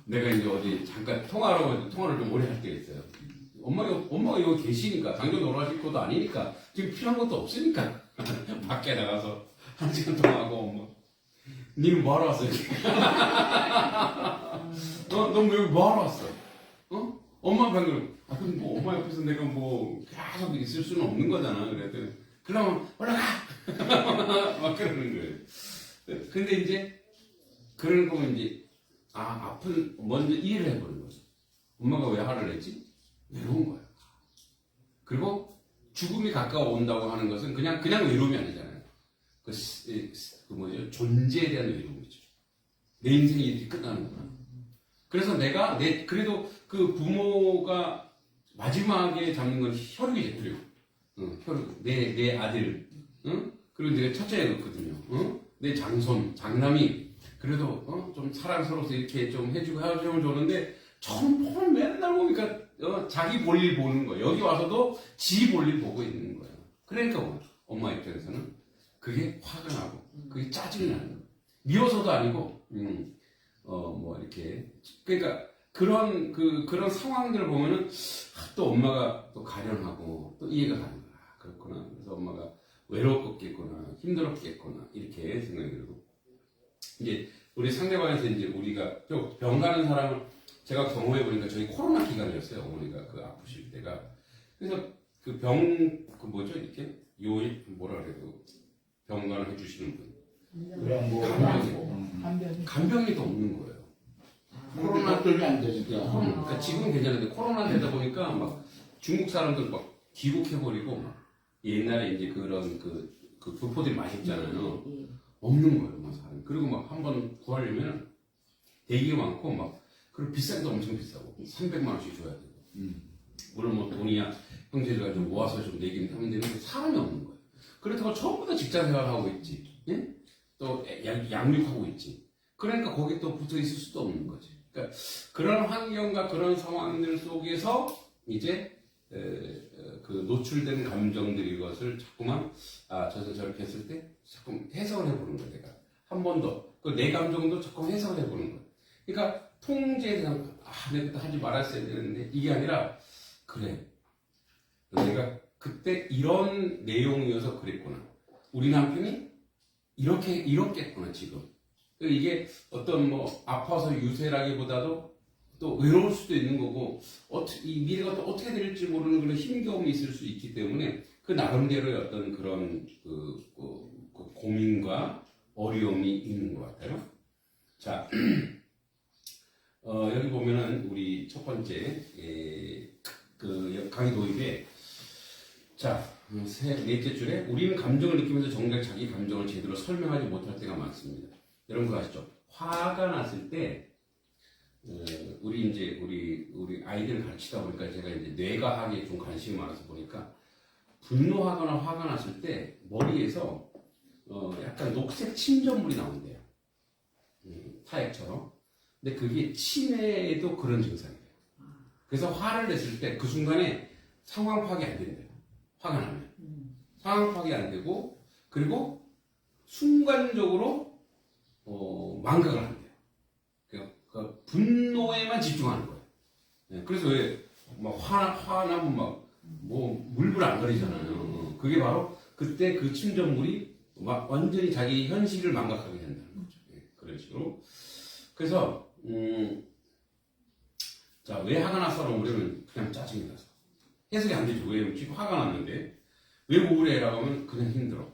내가 이제 어디 잠깐 통화를 좀 오래 할 때가 있어요. 엄마가 여기 계시니까 당뇨 돌아가실 것도 아니니까 지금 필요한 것도 없으니까 밖에 나가서 1시간 통화하고 엄마 니는 뭐하러 왔어? 너 여기 뭐하러 왔어? 엄마 방금 그럼 뭐 엄마 옆에서 내가 뭐 계속 있을 수는 없는 거잖아. 그랬더니 그러면 올라가 막 그러는 거예요. 근데 이제 그런 거면 이제 먼저 이해를 해보는 거죠. 엄마가 왜 화를 냈지? 외로운 거예요. 그리고 죽음이 가까워온다고 하는 것은 그냥 외로움이 아니잖아요. 존재에 대한 외로움이죠. 내 인생이 이렇게 끝나는구나. 그래서 그래도 그 부모가 마지막에 잡는 건 혈육이죠, 혈육. 내 아들, 그리고 내가 첫째였거든요. 내 장남이 그래도 좀 사랑스러워서 이렇게 좀 해주고 헤어짐을 줬는데 정말 맨날 보니까 자기 볼일 보는 거예요. 여기 와서도 지 볼일 보고 있는 거예요. 그러니까 엄마 입장에서는 그게 화가 나고 그게 짜증이 나는 거예요. 미워서도 아니고 뭐 이렇게 그러니까 그런 상황들을 보면은 또 엄마가 또 가련하고 또 이해가 가는 거야. 그렇구나. 그래서 엄마가 외롭겠구나, 힘들었겠구나 이렇게 생각이 들고 이제 우리 상대방에서 이제 우리가 병 가는 사람을 제가 경험해 보니까 저희 코로나 기간이었어요. 어머니가 그 아프실 때가. 그래서 그 뭐죠 이렇게 뭐라 그래요? 병간을 해주시는 분. 간병이 또 없는 거예요. 코로나 때문에 안 되니까. 그러니까 지금은 괜찮은데 코로나 되다 보니까 막 중국 사람들 막 귀국해버리고 막 옛날에 이제 그런 그 교포들이 많이 있잖아요. 없는 거예요, 막 사람. 그리고 막 한번 구하려면 대기가 많고 막 그리고 비싼 게 엄청 비싸고 300만 원씩 줘야 되고. 물론 뭐 돈이야 형제들과 좀 모아서 좀 내긴 하면 되는데 사람이 없는 거예요. 그렇다고 전부 다 직장 생활하고 있지. 예? 또 양육하고 있지. 그러니까 거기 또 붙어 있을 수도 없는 거지. 그러니까 그런 환경과 그런 상황들 속에서 이제 그 노출된 감정들이 것을 자꾸만 저는 저렇게 했을 때 자꾸 해석을 해보는 거야. 내가 한 번 더 그 내 감정도 자꾸 해석을 해보는 거야. 그러니까 통제에 대한 내가 하지 말았어야 되는데 이게 아니라 그래 내가 그때 이런 내용이어서 그랬구나. 우리 남편이 이렇겠구나 지금. 이게 어떤 뭐 아파서 유세라기보다도 또 외로울 수도 있는 거고 이 미래가 또 어떻게 될지 모르는 그런 힘겨움이 있을 수 있기 때문에 그 나름대로의 어떤 그런 그 고민과 어려움이 있는 것 같아요. 자, 여기 보면은 우리 첫 번째 그 강의 도입에 넷째 줄에 우리는 감정을 느끼면서 정작 자기 감정을 제대로 설명하지 못할 때가 많습니다. 여러분 그거 아시죠? 화가 났을 때 우리 아이들을 가르치다 보니까 제가 이제 뇌과학에 좀 관심이 많아서 보니까 분노하거나 화가 났을 때 머리에서 약간 녹색 침전물이 나온대요. 타액처럼. 근데 그게 치매에도 그런 증상이에요. 그래서 화를 냈을 때 그 순간에 상황 파악이 안 된대요. 화가 나면. 상황 파악이 안 되고 그리고 순간적으로 망각을 한대요. 그러니까 분노에만 집중하는 거예요. 네, 그래서 왜 막 화나면 막 뭐 물불 안 가리잖아요. 그게 바로 그때 그 침전물이 막 완전히 자기 현실을 망각하게 된다는 거죠. 네, 그런 식으로. 그래서 왜 화가 났어라고 물으면 그냥 짜증이 나서 해석이 안 되죠. 왜냐면 지금 화가 났는데 왜 우울해라고 하면 그냥 힘들어.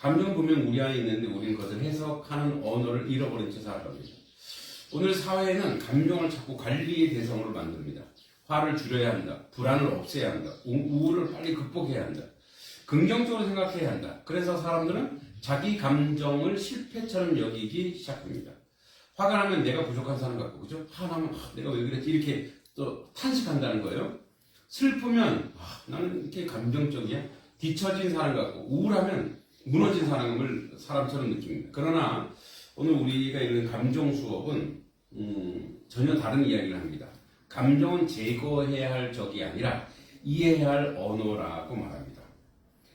감정은 분명 우리 안에 있는데 우리는 그것을 해석하는 언어를 잃어버린 채 살아갑니다. 오늘 사회는 감정을 자꾸 관리의 대상으로 만듭니다. 화를 줄여야 한다. 불안을 없애야 한다. 우울을 빨리 극복해야 한다. 긍정적으로 생각해야 한다. 그래서 사람들은 자기 감정을 실패처럼 여기기 시작합니다. 화가 나면 내가 부족한 사람 같고, 그죠? 화가 나면 내가 왜 그랬지? 이렇게 또 탄식한다는 거예요. 슬프면 나는 이렇게 감정적이야? 뒤처진 사람 같고, 우울하면 무너진 사람처럼 느낍니다. 그러나 오늘 우리가 읽는 감정 수업은 전혀 다른 이야기를 합니다. 감정은 제거해야 할 적이 아니라 이해해야 할 언어라고 말합니다.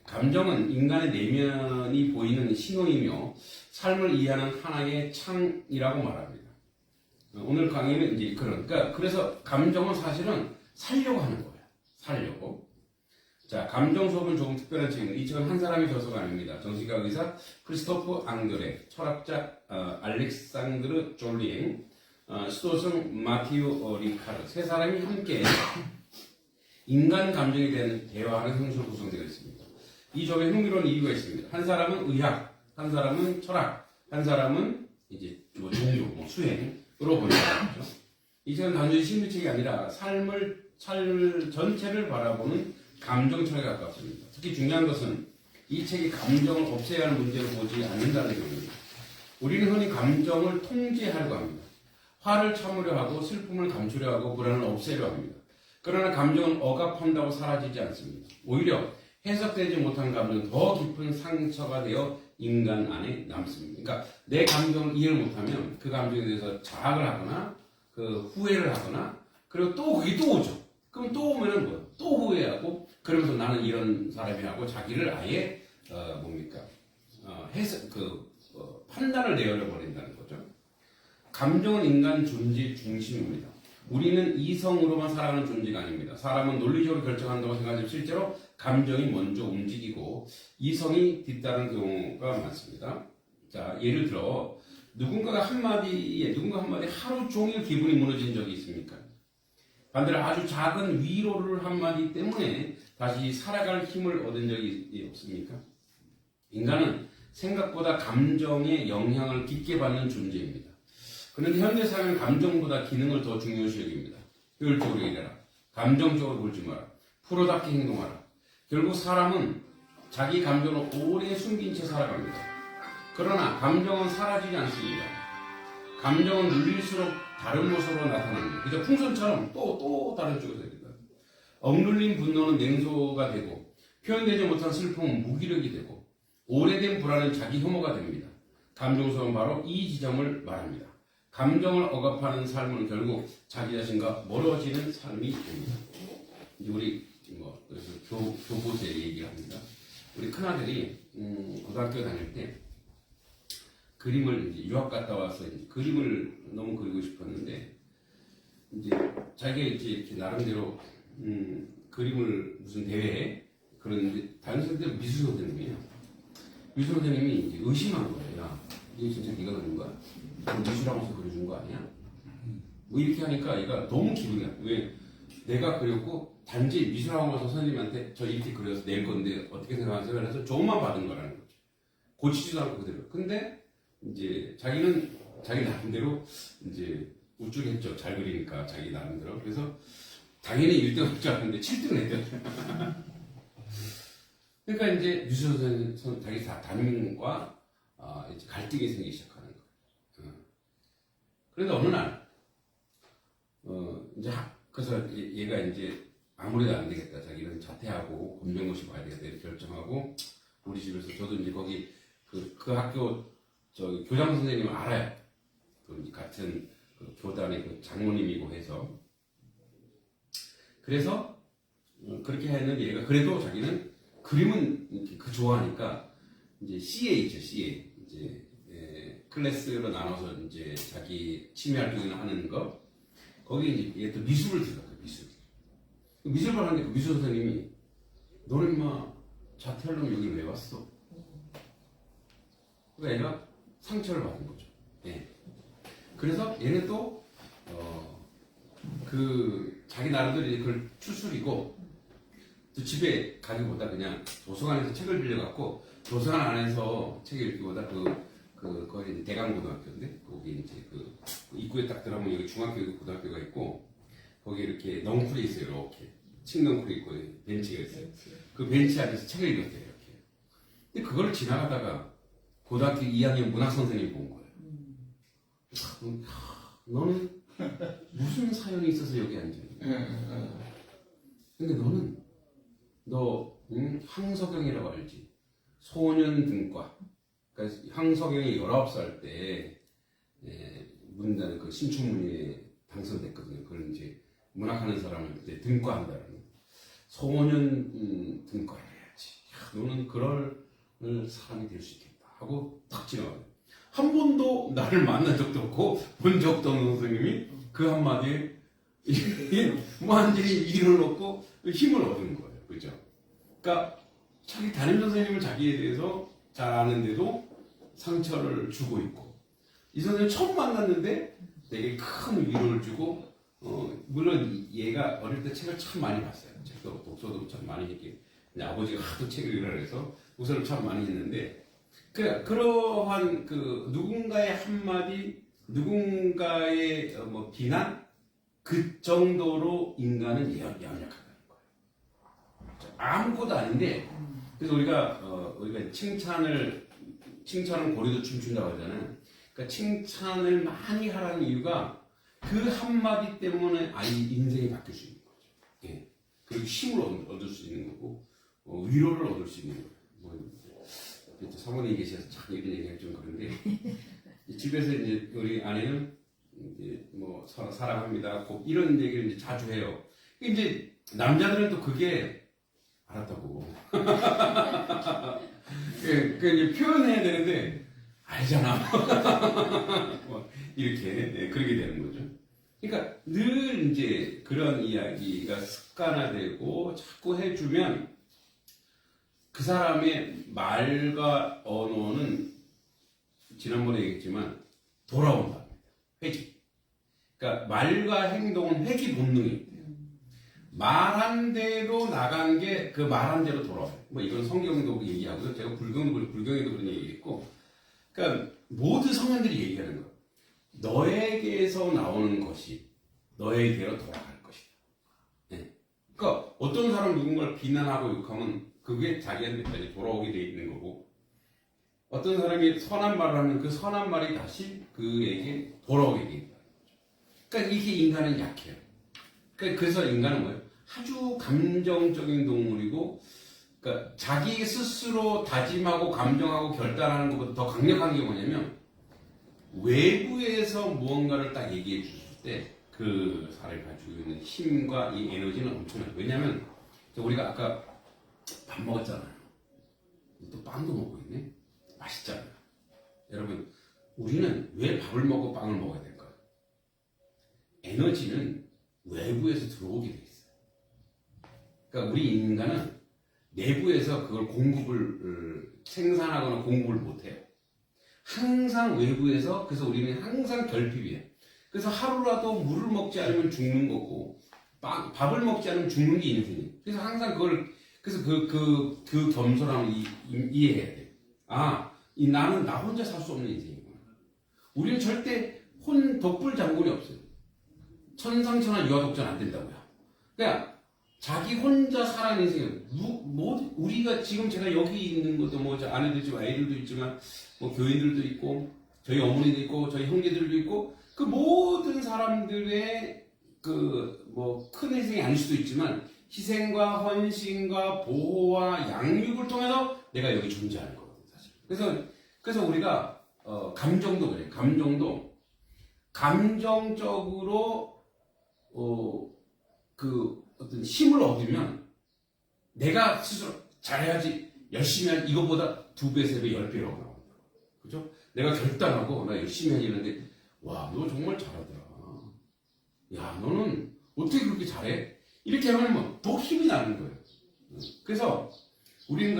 감정은 인간의 내면이 보이는 신호이며 삶을 이해하는 하나의 창이라고 말합니다. 오늘 강의는 이제 그래서 감정은 사실은 살려고 하는 거예요. 살려고. 자, 감정 수업은 조금 특별한 책입니다. 이 책은 한 사람이 저서가 아닙니다. 정신과 의사 크리스토프 앙드레, 철학자 알렉산드르 졸리엥, 수도승 마티우 리카르 세 사람이 함께 인간 감정에 대한 대화하는 형식으로 구성되어 있습니다. 이 점에 흥미로운 이유가 있습니다. 한 사람은 의학, 한 사람은 철학, 한 사람은 이제 종교, 수행으로 보는 거죠. 이 책은 단순히 심리책이 아니라 삶 전체를 바라보는 감정철에 가깝습니다. 특히 중요한 것은 이 책이 감정을 없애야 하는 문제로 보지 않는다는 점입니다. 우리는 흔히 감정을 통제하려고 합니다. 화를 참으려 하고 슬픔을 감추려 하고 불안을 없애려 합니다. 그러나 감정은 억압한다고 사라지지 않습니다. 오히려 해석되지 못한 감정은 더 깊은 상처가 되어 인간 안에 남습니다. 그러니까 내 감정을 이해를 못하면 그 감정에 대해서 자학을 하거나 그 후회를 하거나 그리고 또 그게 또 오죠. 그럼 또 오면은 뭐예요? 또 후회하고 그러면서 나는 이런 사람이 하고 자기를 아예 판단을 내어려 버린다는 거죠. 감정은 인간 존재 중심입니다. 우리는 이성으로만 살아가는 존재가 아닙니다. 사람은 논리적으로 결정한다고 생각하지만 실제로 감정이 먼저 움직이고 이성이 뒤따르는 경우가 많습니다. 자, 예를 들어 누군가 한마디에 하루 종일 기분이 무너진 적이 있습니까? 반대로 아주 작은 위로를 한마디 때문에 다시 살아갈 힘을 얻은 적이 없습니까? 인간은 생각보다 감정의 영향을 깊게 받는 존재입니다. 그런데 현대사회는 감정보다 기능을 더 중요시 여깁니다. 효율적으로 일해라. 감정적으로 굴지 마라. 프로답게 행동하라. 결국 사람은 자기 감정을 오래 숨긴 채 살아갑니다. 그러나 감정은 사라지지 않습니다. 감정은 눌릴수록 다른 모습으로 나타납니다. 그저 풍선처럼 또 다른 쪽에서 됩니다. 억눌린 분노는 냉소가 되고 표현되지 못한 슬픔은 무기력이 되고 오래된 불안은 자기 혐오가 됩니다. 감정수는 바로 이 지점을 말합니다. 감정을 억압하는 삶은 결국 자기 자신과 멀어지는 삶이 됩니다. 이제 우리 교보세 얘기를 합니다. 우리 큰아들이 고등학교 다닐 때 그림을 이제 유학 갔다 와서 이제 그림을 너무 그리고 싶었는데 이제 자기가 이제 이렇게 나름대로 그림을 무슨 대회에 그런데 다른 선생님 미술 선생님이에요. 미술 선생님이 이제 의심한 거예요. 야, 이게 진짜 네가 그린 거야? 미술하면서 그려준 거 아니야? 뭐 이렇게 하니까 얘가 너무 기분이 나빠. 왜 내가 그렸고 단지 미술학원에서 선생님한테 저 이렇게 그려서 낼 건데 어떻게 생각하세요? 그래서 조금만 받은 거라는 거죠. 고치지도 않고 그대로. 근데 이제 자기는 자기 나름대로 이제 우쭐했죠. 잘 그리니까 자기 나름대로. 그래서 당연히 1등 할 줄 알았는데 7등을 했대요. 그러니까 이제 미술 선생님 자기 담임과 이제 갈등이 생기기 시작하는 거예요. 그런데 어느 날 이제 그래서 얘가 이제 아무래도 안 되겠다. 자기는 자퇴하고 검정고시 봐야 되겠다 이렇게 결정하고 우리 집에서 저도 이제 거기 그 학교 교장 선생님을 알아요. 그 같은 그 교단의 그 장모님이고 해서 그래서 그렇게 했는데 얘가 그래도 자기는 그림은 그 좋아하니까 이제 CA 있죠, CA 이제 클래스로 나눠서 이제 자기 취미 활동이나 하는 거 거기 이제 얘 또 미술을 들어가요. 미술을 하는데 그 미술 선생님이 너는 인마 자퇴하려면 여기 왜 왔어? 그러니까 얘가 상처를 받은 거죠. 예. 그래서 얘는 또 자기 나름대로 이제 그걸 추스리고 또 집에 가기보다 그냥 도서관에서 책을 빌려갖고 도서관 안에서 책 읽기보다 거기 이제 대강고등학교인데 거기 이제 그 입구에 딱 들어가면 여기 중학교 고등학교가 있고 거기 이렇게 넝쿨이 있어요. 이렇게 칡넝쿨이 있고 벤치가 있어요. 그 벤치 앞에서 책을 읽었대요. 이렇게. 근데 그걸 지나가다가 고등학교 2학년 문학 선생님이 본 거예요. 너는 무슨 사연이 있어서 여기 앉아 있냐? 근데 너 황석영이라고 알지? 소년 등과. 그러니까 황석영이 19살 때 문단 그 신춘문예에 당선됐거든요. 그걸 이제 문학하는 사람을 이제 등과한다는 소년 등과를 해야지. 야, 너는 그럴 사람이 될 수 있겠다 하고 딱 지나가요. 한 번도 나를 만난 적도 없고 본 적도 없는 선생님이 그 한마디에 완전히 일을 얻고 힘을 얻은 거예요. 그죠? 그러니까 자기 담임 선생님을 자기에 대해서 잘 아는데도 상처를 주고 있고 이 선생님 처음 만났는데 되게 큰 위로를 주고 물론 얘가 어릴 때 책을 참 많이 봤어요. 책도 독서도 참 많이 했기 아버지가 하도 책을 읽으라 해서 독서를 참 많이 했는데 그러한 그 누군가의 한마디 누군가의 뭐 비난 그 정도로 인간은 연약하다는 거예요. 아무것도 아닌데 그래서 우리가 칭찬은 고리도 춤춘다고 하잖아요. 그러니까 칭찬을 많이 하라는 이유가 그 한마디 때문에 아이 인생이 바뀔 수 있는 거죠. 예. 그리고 힘을 얻을 수 있는 거고 위로를 얻을 수 있는 거예요. 사모님이 계셔서 참 이런 얘기가 좀 그런데 집에서 이제 우리 아내는 이제 뭐 서로 사랑합니다. 꼭 이런 얘기를 이제 자주 해요. 이제 남자들은 또 그게 알았다고. 그 이제 표현해야 되는데 알잖아. 뭐 이렇게 그렇게 되는 거죠. 그러니까 늘 이제 그런 이야기가 습관화되고 자꾸 해주면 그 사람의 말과 언어는 지난번에 얘기했지만 돌아온답니다. 회귀. 그러니까 말과 행동은 회귀 본능이 있대요. 말한 대로 나간 게 그 말한 대로 돌아와요. 뭐 이건 성경도 얘기하고요. 제가 불경에도 그런 얘기했고, 그러니까 모든 성현들이 얘기하는 거. 너에게서 나오는 것이 너에게로 돌아갈 것이다. 네. 그러니까 어떤 사람 누군가를 비난하고 욕하면 그게 자기한테까지 돌아오게 돼 있는 거고, 어떤 사람이 선한 말을 하면 그 선한 말이 다시 그에게 돌아오게 돼 있다는 거죠. 그러니까 이게 인간은 약해요. 그러니까 그래서 인간은 뭐예요? 아주 감정적인 동물이고, 그러니까 자기 스스로 다짐하고 감정하고 결단하는 것보다 더 강력한 게 뭐냐면 외부에서 무언가를 딱 얘기해 줬을 때 그 사람이 가지고 있는 힘과 이 에너지는 엄청나요. 왜냐하면 우리가 아까 밥 먹었잖아요. 또 빵도 먹고 있네. 맛있잖아요. 여러분, 우리는 왜 밥을 먹고 빵을 먹어야 될까요? 에너지는 외부에서 들어오게 돼 있어요. 그러니까 우리 인간은 내부에서 그걸 공급을 생산하거나 공급을 못해요. 항상 외부에서, 그래서 우리는 항상 결핍이에요. 그래서 하루라도 물을 먹지 않으면 죽는 거고, 밥을 먹지 않으면 죽는 게 인생이에요. 그래서 항상 그래서 그 겸손함을 이해해야 돼요. 나는 나 혼자 살 수 없는 인생이구나. 우리는 절대 독불 장군이 없어요. 천상천하 유아독전 안 된다고요. 그러니까 자기 혼자 살아가는 인생이에요. 우리가 지금 제가 여기 있는 것도 뭐 아내도 있지만 아이들도 있지만 뭐 교인들도 있고 저희 어머니도 있고 저희 형제들도 있고 그 모든 사람들의 그 뭐 큰 희생이 아닐 수도 있지만 희생과 헌신과 보호와 양육을 통해서 내가 여기 존재하는 거거든요, 사실. 그래서 우리가 감정도 그래요. 감정적으로 그 어떤 힘을 얻으면 내가 스스로 잘해야지 열심히 한 이거보다 2배, 3배, 10배라고 나온다. 그죠? 내가 결단하고 나 열심히 하려는데 와, 너 정말 잘하더라. 야, 너는 어떻게 그렇게 잘해? 이렇게 하면 뭐 더 힘이 나는 거예요. 그래서 우리는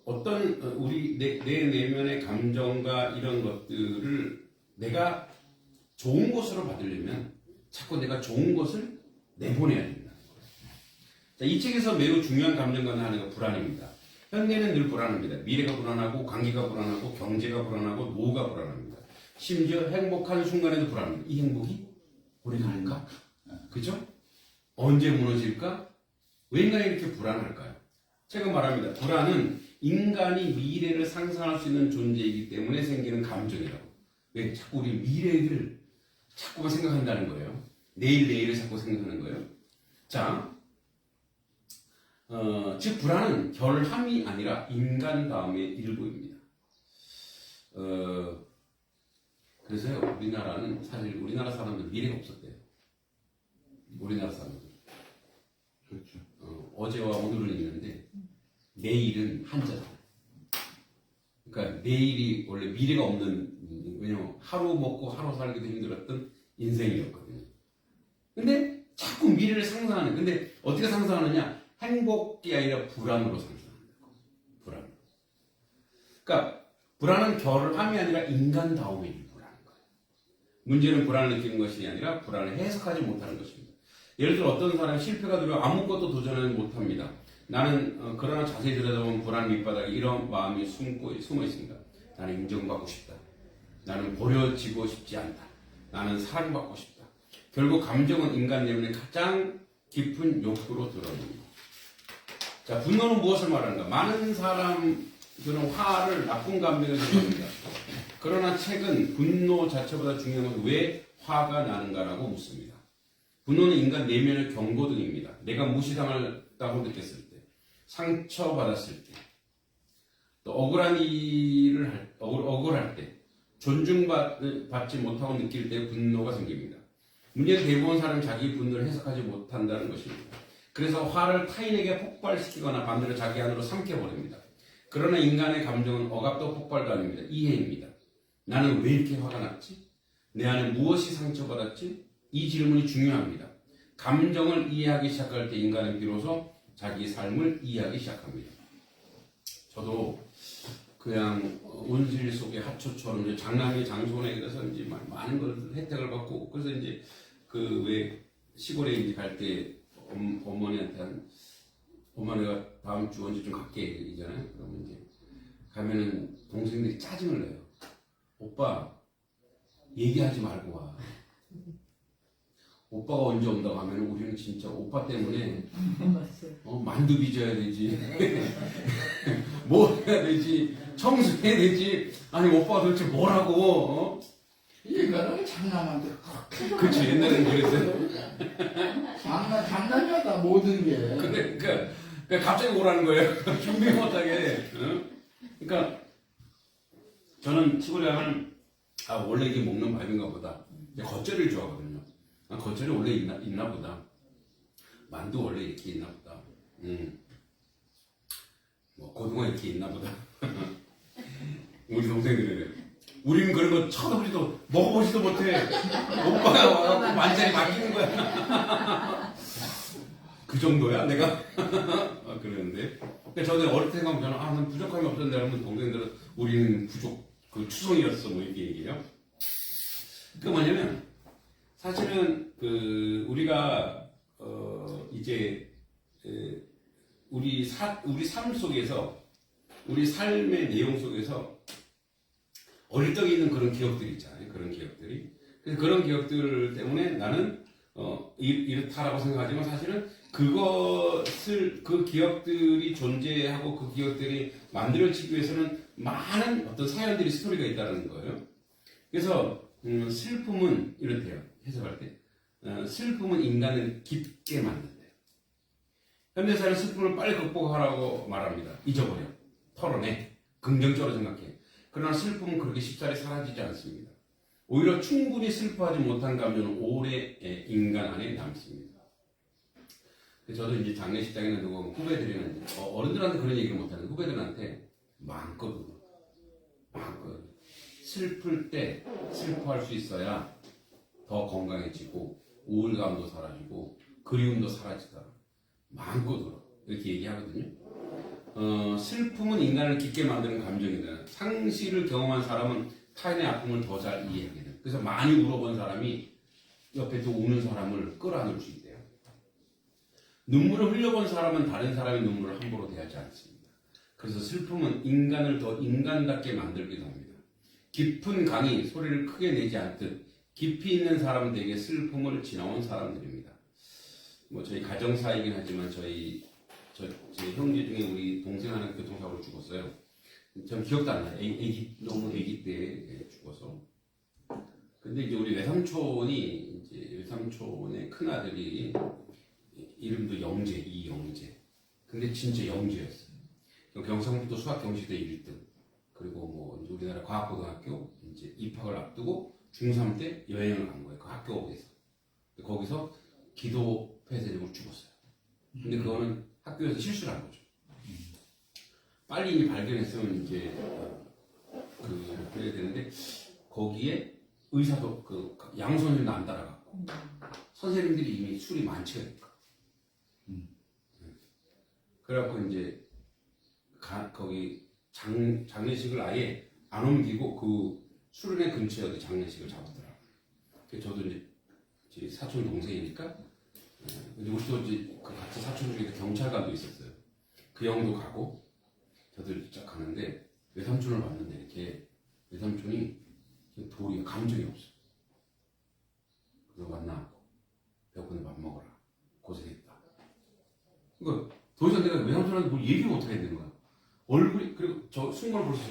어떤 우리 내 내면의 감정과 이런 것들을 내가 좋은 것으로 받으려면 자꾸 내가 좋은 것을 내보내야 된다는 거예요. 자, 이 책에서 매우 중요한 감정과 하나가 불안입니다. 현대는 늘 불안합니다. 미래가 불안하고 관계가 불안하고 경제가 불안하고 노후가 불안합니다. 심지어 행복한 순간에도 불안합니다. 이 행복이 오래 갈까? 그죠? 언제 무너질까? 왜 인간이 이렇게 불안할까요? 제가 말합니다. 불안은 인간이 미래를 상상할 수 있는 존재이기 때문에 생기는 감정이라고. 왜? 자꾸 우리 미래를 자꾸만 생각한다는 거예요. 내일을 자꾸 생각하는 거예요. 자, 즉 불안은 결함이 아니라 인간다움의 일부입니다. 그래서요, 우리나라는 사실 우리나라 사람들 미래가 없었대요. 우리나라 사람들. 그렇죠. 어제와 오늘은 있는데 내일은 한자다. 그러니까 내일이 원래 미래가 없는, 왜냐면 하루 먹고 하루 살기도 힘들었던 인생이었거든요. 근데 자꾸 미래를 상상하는, 근데 어떻게 상상하느냐? 행복이 아니라 불안으로 상상한다고. 불안. 그러니까 불안은 결함이 아니라 인간다움의 일부라는 거예요. 문제는 불안을 느끼는 것이 아니라 불안을 해석하지 못하는 것입니다. 예를 들어 어떤 사람이 실패가 두려워 아무것도 도전을 못합니다. 나는 그러나 자세히 들여다보면 불안 밑바닥에 이런 마음이 숨어 있습니다. 나는 인정받고 싶다. 나는 버려지고 싶지 않다. 나는 사랑받고 싶다. 결국 감정은 인간 내면의 가장 깊은 욕구로 드러납니다. 자, 분노는 무엇을 말하는가? 많은 사람들은 화를 나쁜 감정에서 느낍니다. 그러나 책은 분노 자체보다 중요한 것은 왜 화가 나는가라고 묻습니다. 분노는 인간 내면의 경고등입니다. 내가 무시당했다고 느꼈을 때, 상처받았을 때, 또 억울한 일을 억울할 때, 존중받지 못하고 느낄 때 분노가 생깁니다. 문제는 대부분 사람은 자기 분노를 해석하지 못한다는 것입니다. 그래서 화를 타인에게 폭발시키거나 반대로 자기 안으로 삼켜버립니다. 그러나 인간의 감정은 억압도 폭발도 아닙니다. 이해입니다. 나는 왜 이렇게 화가 났지? 내 안에 무엇이 상처받았지? 이 질문이 중요합니다. 감정을 이해하기 시작할 때 인간은 비로소 자기 삶을 이해하기 시작합니다. 저도 그냥 온실 속의 하초처럼 장남의 장손에 대해서 이제 많은 걸 혜택을 받고, 그래서 이제 그 왜 시골에 이제 갈 때 어머니한테 어머니가 다음 주 언제 좀 갈게 이잖아요. 그러면 이제 가면은 동생들이 짜증을 내요. 오빠 얘기하지 말고 와. 오빠가 언제 온다고 하면 우리는 진짜 오빠 때문에 만두 빚어야 되지, 뭐 해야 되지, 청소해야 되지. 아니 오빠가 도대체 뭐라고? 이거는 장남한테 그치, 옛날에는 그랬어요. 장남이다 모든 게. 근데 그러니까 갑자기 오라는 거예요. 준비 못하게. 그러니까 저는 시골에 가면 원래 이게 먹는 밥인가 보다. 겉절이를 좋아하거든요. 겉절이 원래 있나 보다. 만두 원래 이렇게 있나 보다. 뭐 고등어 이렇게 있나 보다. 우리 동생들은 우리는 그런 거 쳐다보지도 먹어보지도 못해. 오빠가 와갖고 완전히 맡기는 거야. 그 정도야 내가. 그러는데 저는 어릴 때 생각하면 저는 난 부족함이 없었는데 하면 동생들은 우리는 부족 그 추성이었어 뭐 이렇게 얘기해요. 그 뭐냐면 사실은 우리가 이제 우리 삶 속에서 우리 삶의 내용 속에서 어릴 적에 있는 그런 기억들이 있잖아요. 그런 기억들이. 그래서 그런 기억들 때문에 나는 이렇다라고 생각하지만 사실은 그 기억들이 존재하고 그 기억들이 만들어지기 위해서는 많은 어떤 사연들이 스토리가 있다는 거예요. 그래서 슬픔은 이렇대요. 해석할 때. 슬픔은 인간을 깊게 만든대요. 현대사는 슬픔을 빨리 극복하라고 말합니다. 잊어버려. 털어내. 긍정적으로 생각해. 그러나 슬픔은 그렇게 쉽사리 사라지지 않습니다. 오히려 충분히 슬퍼하지 못한 감정은 오래 인간 안에 남습니다. 저도 이제 장례식장이나 누구 후배들이나 어른들한테 그런 얘기를 못하는데 후배들한테 많거든. 슬플 때 슬퍼할 수 있어야 더 건강해지고 우울감도 사라지고 그리움도 사라지더라. 많거든. 이렇게 얘기하거든요. 슬픔은 인간을 깊게 만드는 감정이다. 상실을 경험한 사람은 타인의 아픔을 더 잘 이해하게 돼요. 그래서 많이 울어본 사람이 옆에 또 우는 사람을 끌어안을 수 있대요. 눈물을 흘려본 사람은 다른 사람의 눈물을 함부로 대하지 않습니다. 그래서 슬픔은 인간을 더 인간답게 만들기도 합니다. 깊은 강이 소리를 크게 내지 않듯 깊이 있는 사람들에게 슬픔을 지나온 사람들입니다. 뭐 저희 가정사이긴 하지만 제 형제 중에 우리 동생 하나 교통사고로 죽었어요. 전 기억도 안 나요. 너무 아기 때 죽어서. 근데 이제 우리 외삼촌의 큰 아들이 이름도 영재, 이영재. 근데 진짜 영재였어요. 경상북도 수학 경시대 1등. 그리고 뭐 이제 우리나라 과학고등학교 이제 입학을 앞두고 중3 때 여행을 간 거예요. 그 학교에서. 거기서 기도 폐쇄적으로 죽었어요. 근데 그거는 학교에서 실수를 한 거죠. 빨리 이미 발견했으면 이제 그래야 되는데 거기에 의사도 양선생님도 안 따라갔고 선생님들이 이미 술이 많지가 않으니까. 그래갖고 이제 거기 장례식을 아예 안 옮기고 그 수련회 근처에 어디 장례식을 잡았더라고요. 그래서 저도 이제 제 사촌 동생이니까 근데 우리도 이제 그 같이 사촌 중에 경찰관도 있었어요. 그 형도 가고 저도 쫙 가는데 외삼촌을 봤는데 이렇게 외삼촌이 도리가 감정이 없어. 그래서 만나 배고픈데 밥 먹어라. 고생했다. 그러니까 더 이상 내가 외삼촌한테 뭘 얘기 못 하게 되는 거야. 얼굴이 그리고 저 순간 벌써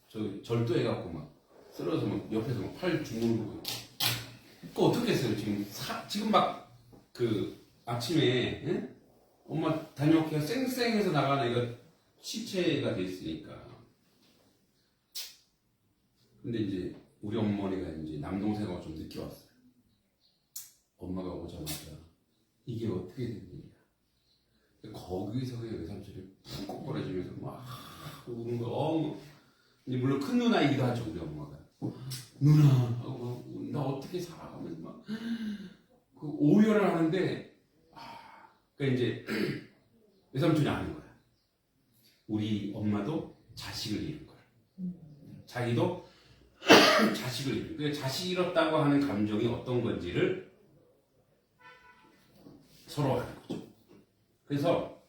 저 절도해갖고 막 쓰러져서 막 옆에서 막 팔 주물르고 있고. 그거 어떻게 했어요? 지금 막 그 아침에 엄마 다녀올게요. 쌩쌩해서 나가는 애가 시체가 됐으니까. 근데 이제 우리 어머니가 이제 남동생하고 좀 늦게 왔어요. 엄마가 오자마자 이게 어떻게 된 일이야? 거기서 그냥 외삼촌이 푹 꼬꾸라지면서 막 우는 거. 이제 물론 큰 누나이기도 하죠 우리 엄마가. 누나 하고 나 어떻게 살아가면서 막 그 오열을 하는데 그러니까 이제 외삼촌이 아는 거야. 우리 엄마도 자식을 잃은 거야. 자기도 자식을 잃은. 그 자식 잃었다고 하는 감정이 어떤 건지를 서로 아는 거죠. 그래서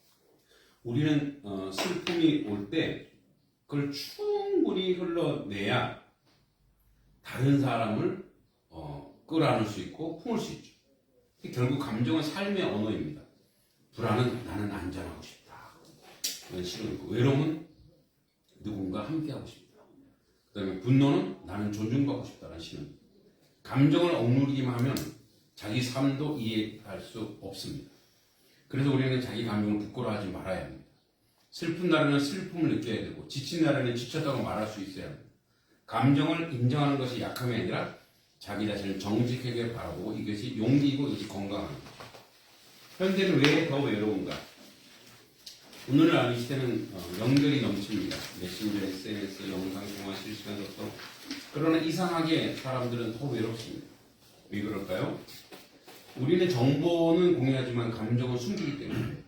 우리는 슬픔이 올 때 그걸 충분히 흘러내야 다른 사람을 끌어안을 수 있고 품을 수 있죠. 결국 감정은 삶의 언어입니다. 불안은 나는 안전하고 싶다. 이런 식으로 있고 외로움은 누군가 함께하고 싶다. 그 다음에 분노는 나는 존중받고 싶다는 식입니다. 감정을 억누르기만 하면 자기 삶도 이해할 수 없습니다. 그래서 우리는 자기 감정을 부끄러워하지 말아야 합니다. 슬픈 날에는 슬픔을 느껴야 되고 지친 날에는 지쳤다고 말할 수 있어야 합니다. 감정을 인정하는 것이 약함이 아니라 자기 자신을 정직하게 바라보고 이것이 용기이고 이것이 건강한 거죠. 현대는 왜 더 외로운가? 오늘날 이 시대는 연결이 넘칩니다. 메신저, SNS, 영상통화, 실시간 소통. 그러나 이상하게 사람들은 더 외롭습니다. 왜 그럴까요? 우리는 정보는 공유하지만 감정은 숨기기 때문에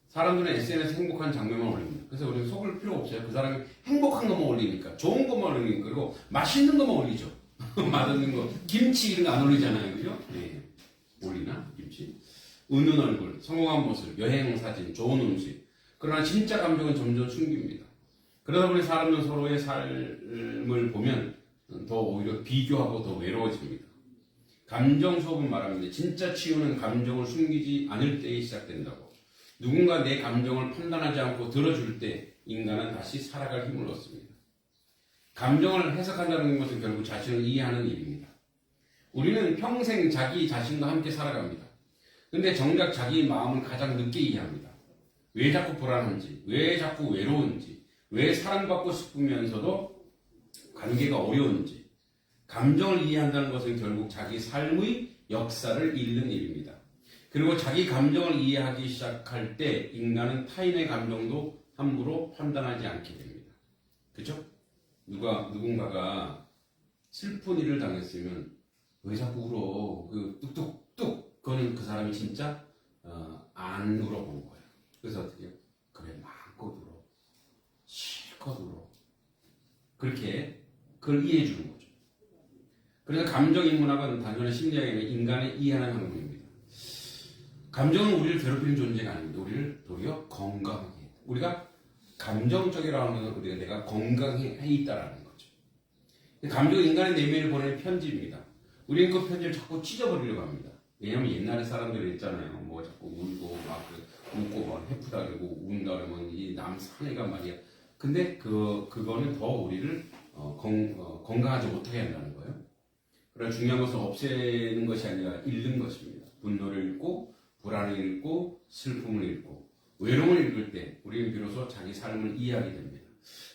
사람들은 SNS 행복한 장면만 올립니다. 그래서 우리는 속을 필요 없어요. 그 사람이 행복한 것만 올리니까 좋은 것만 올리니까 그리고 맛있는 것만 올리죠. 맛있는 거 김치 이런 거 안 올리잖아요. 그죠? 네. 올리나? 김치? 웃는 얼굴, 성공한 모습, 여행 사진, 좋은 음식. 그러나 진짜 감정은 점점 숨깁니다. 그러다 보니 사람은 서로의 삶을 보면 더 오히려 비교하고 더 외로워집니다. 감정 수업은 말합니다. 진짜 치유는 감정을 숨기지 않을 때에 시작된다고. 누군가 내 감정을 판단하지 않고 들어줄 때 인간은 다시 살아갈 힘을 얻습니다. 감정을 해석한다는 것은 결국 자신을 이해하는 일입니다. 우리는 평생 자기 자신과 함께 살아갑니다. 근데 정작 자기 마음을 가장 늦게 이해합니다. 왜 자꾸 불안한지, 왜 자꾸 외로운지, 왜 사랑받고 싶으면서도 관계가 어려운지. 감정을 이해한다는 것은 결국 자기 삶의 역사를 읽는 일입니다. 그리고 자기 감정을 이해하기 시작할 때 인간은 타인의 감정도 함부로 판단하지 않게 됩니다. 그렇죠? 누군가가 슬픈 일을 당했으면 왜 자꾸 울어? 그 뚝뚝뚝 그거는 그 사람이 진짜 안 울어본 거예요. 그래서 어떻게 해요? 그래 마음껏 울어. 실컷 울어. 그렇게 그걸 이해해 주는 거죠. 그래서 감정인문학은 단순한 심리학이 아니라 인간을 이해하는 학문입니다. 감정은 우리를 괴롭히는 존재가 아닙니다. 우리를 도리어 건강하게 해요. 우리가 감정적이라고 하면 우리가 내가 건강해 있다라는 거죠. 감정은 인간의 내면을 보내는 편지입니다. 우리는 그 편지를 자꾸 찢어버리려고 합니다. 왜냐면 옛날에 사람들이 있잖아요. 뭐 자꾸 울고 막 웃고 막 해프다 그러고 운다 그러면 이 남 사내가 말이야. 근데 그거는 더 우리를 건강하지 못하게 한다는 거예요. 그러나 중요한 것은 없애는 것이 아니라 잃는 것입니다. 분노를 잃고 불안을 잃고 슬픔을 잃고 외로움을 잃을 때 우리는 비로소 자기 삶을 이해하게 됩니다.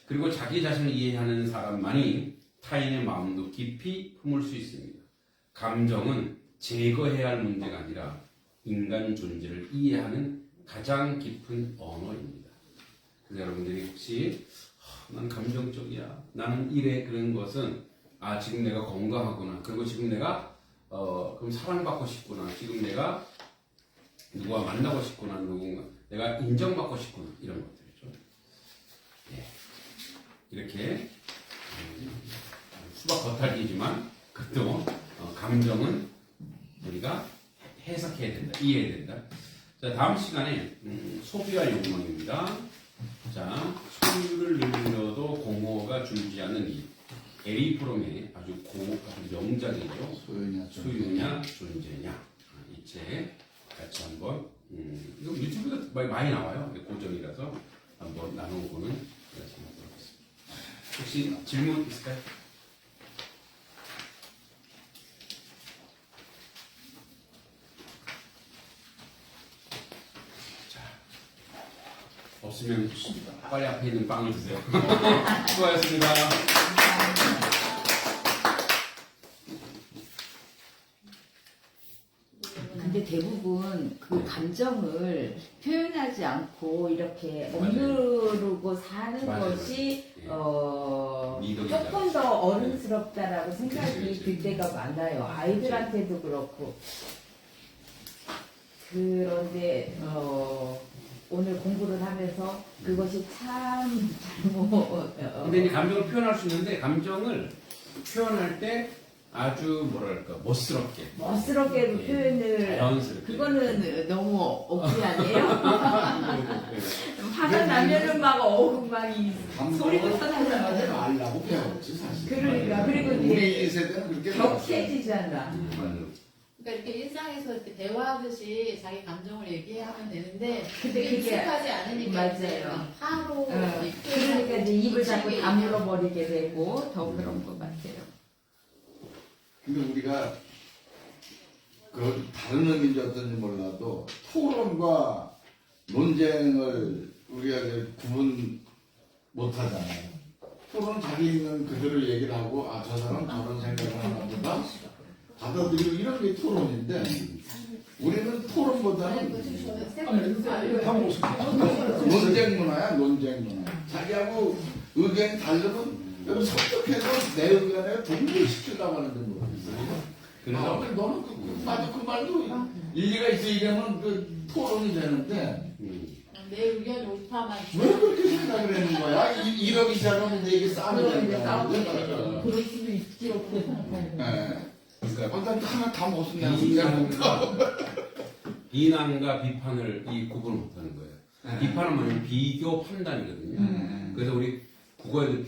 그리고 자기 자신을 이해하는 사람만이 타인의 마음도 깊이 품을 수 있습니다. 감정은 제거해야 할 문제가 아니라 인간 존재를 이해하는 가장 깊은 언어입니다. 그래서 여러분들이 혹시 난 감정적이야, 나는 이래, 그런 것은 지금 내가 건강하구나, 그리고 지금 내가 그럼 사랑받고 싶구나, 지금 내가 누구와 만나고 싶구나, 누군가 내가 인정받고 싶구나, 이런 것들이죠. 예. 이렇게 수박 겉핥기지만 그것도 감정은 우리가 해석해야 된다, 이해해야 된다. 자, 다음 시간에 소비와 욕망입니다. 자, 소유를 늘려도 공허가 줄지 않는 이 에리 프롬의 아주 명작이죠. 소유냐 존재냐, 이 책 같이 한번 이거 유튜브에 많이 나와요. 고정이라서 한번 나눠보는 말씀 하도록 하겠습니다. 혹시 질문 있을까요? 없으면 빨리 앞에 있는 빵을 드세요. 수고하셨습니다. 근데 대부분 그 감정을 표현하지 않고 이렇게 억누르고 사는 맞아요. 것이 미덕이다. 조금 더 어른스럽다라고 생각이 그렇지. 들 때가 많아요. 아이들한테도 그렇고. 그런데 오늘 공부를 하면서 그것이 참 잘못. 근데 이제 감정을 표현할 수 있는데 감정을 표현할 때 아주 뭐랄까 멋스럽게 멋스럽게도 예, 표현을. 자연스럽게. 그거는 너무 억지 아니에요? 네. 화가 나면은 막 막 이 소리부터 하지 나잖아. 말라고 배웠지 사실. 그러니까 그리고 우리 이제 세대는 그렇게 배웠어요. 격해지잖아. 그러니까 이렇게 일상에서 이렇게 대화하듯이 자기 감정을 얘기하면 되는데 근데 그게 그게 익숙하지 않으니까 맞아요. 이제 화로 그러니까 이제 입을 자꾸 붙이게 다물어 버리게 되고 더 그런 것 같아요. 근데 우리가 그 다른 의미인지 어떤지 몰라도 토론과 논쟁을 우리가 이제 구분 못 하잖아요. 토론 자기 있는 그대로 얘기를 하고 저 사람 저런 생각을 하나 보다 받아들이고 이런 게 토론인데 우리는 토론보다는 이거 다 먹었어. 논쟁 문화야, 논쟁 문화. 자기하고 의견이 다르면 설득해서 내 의견에 동조시키려고 하는데 모르겠어요. 그래서 너는 맞아, 그 말도 일리가 있어 이러면 그 토론이 되는데 내 의견이 옳다만 왜 그렇게 생각을 하는 거야? 이러기 시작하면 내게 싸움이 되는 거야. 그럴 수도 있지 어떻게 생각하는 그러니까 난 하나 다 먹었으면 내가 생각해볼까? 비난과 비판을 구분을 못하는 거예요. 비판은 뭐냐면 비교 판단이거든요. 그래서 우리 국어에도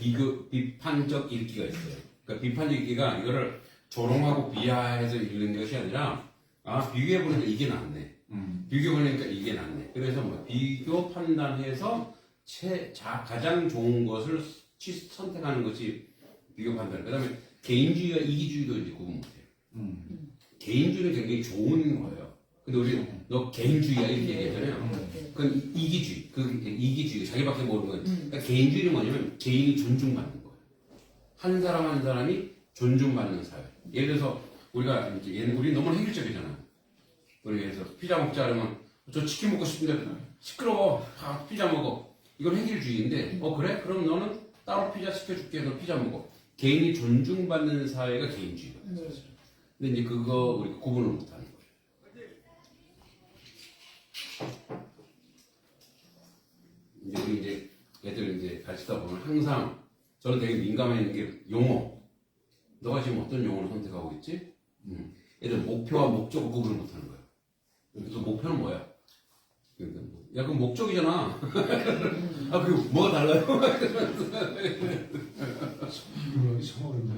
비판적 읽기가 있어요. 그러니까 비판적 읽기가 이거를 조롱하고 비하해서 읽는 것이 아니라 비교해보니까 이게 낫네. 비교해보니까 이게 낫네. 그래서 비교 판단해서 가장 좋은 것을 선택하는 것이 비교 판단. 그 다음에 개인주의와 이기주의도 이제 구분 못해요. 개인주의는 굉장히 좋은 거예요. 근데 우리 너 개인주의야 이렇게 얘기하잖아요. 그건 이기주의. 이기주의. 자기밖에 모르는 거예요. 그러니까 개인주의는 뭐냐면 개인이 존중받는 거예요. 한 사람 한 사람이 존중받는 사회. 예를 들어서 우리가 우리 너무 획일적이잖아요. 우리 예를 들어서 피자 먹자 그러면 저 치킨 먹고 싶은데 시끄러워. 피자 먹어. 이건 획일주의인데 그래? 그럼 너는 따로 피자 시켜줄게. 너 피자 먹어. 개인이 존중받는 사회가 개인주의거든요. 근데 이제 그거 우리 구분을 못하는 거예요. 이제 우리 애들 가르치다 보면 항상 저는 되게 민감한 게 용어. 너가 지금 어떤 용어를 선택하고 있지? 애들 목표와 목적을 구분을 못하는 거예요. 그래서 목표는 뭐야? 야, 그럼 목적이잖아. 아, 그 뭐가 달라요? 이거 참 어렵네.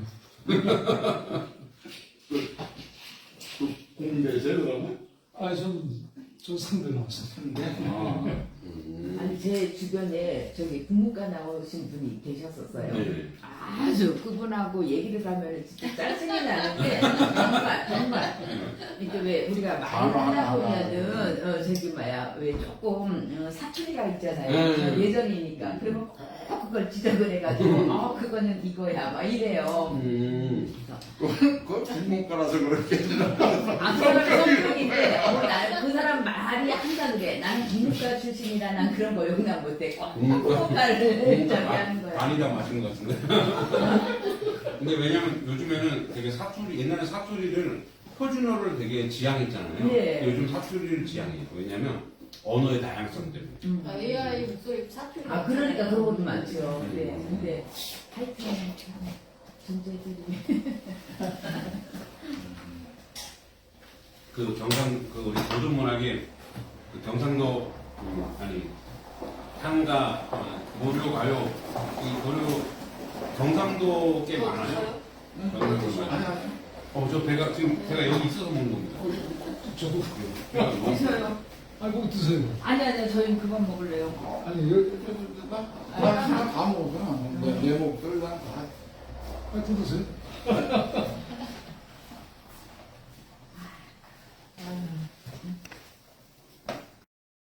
공대세요, 그러면? 아, 전 상대 나왔어요. 근데 아니 제 주변에 저기 국문과 나오신 분이 계셨었어요. 네. 아주 그분하고 얘기를 하면 진짜 짜증이 나는데 정말 이게 왜 우리가 말을 하다 보면은 저기 뭐야 왜 조금 사투리가 있잖아요. 예전이니까 그러면 꼭 그걸 지적을 해가지고 그거는 이거야 막 이래요. 그건 국문과라서 그렇게 그 사람 성격인데 그 사람 말이 항상 그래. 나는 국문과 출신이라 난 그런 거 용납 못해. 꼭 국문과를 저기 하는 거야. 아니다 마신 것 같은데. 근데 왜냐면 요즘에는 되게 사투리, 옛날에 사투리를 표준어를 되게 지향했잖아요. 네. 요즘 사투리를 지향해요. 왜냐면 언어의 다양성 때문에. AI 목소리 사투리. 그러니까 그런 것도 많죠. 네. 근데 하여튼 참 존재들이 그 우리 고전문학의 그 경상도 아니 향가 고려 가요 이 고려 경상도 꽤 많아요. 경상도 많아요. 저 배가 지금 제가 여기 있어서 먹는 겁니다. 저도 드셔요. 아, 뭐 드세요. 아니요 저희는 그만 먹을래요. 아니, 이거 나 하나 다 먹어. 내 목소리 난다 아, 또 드세요.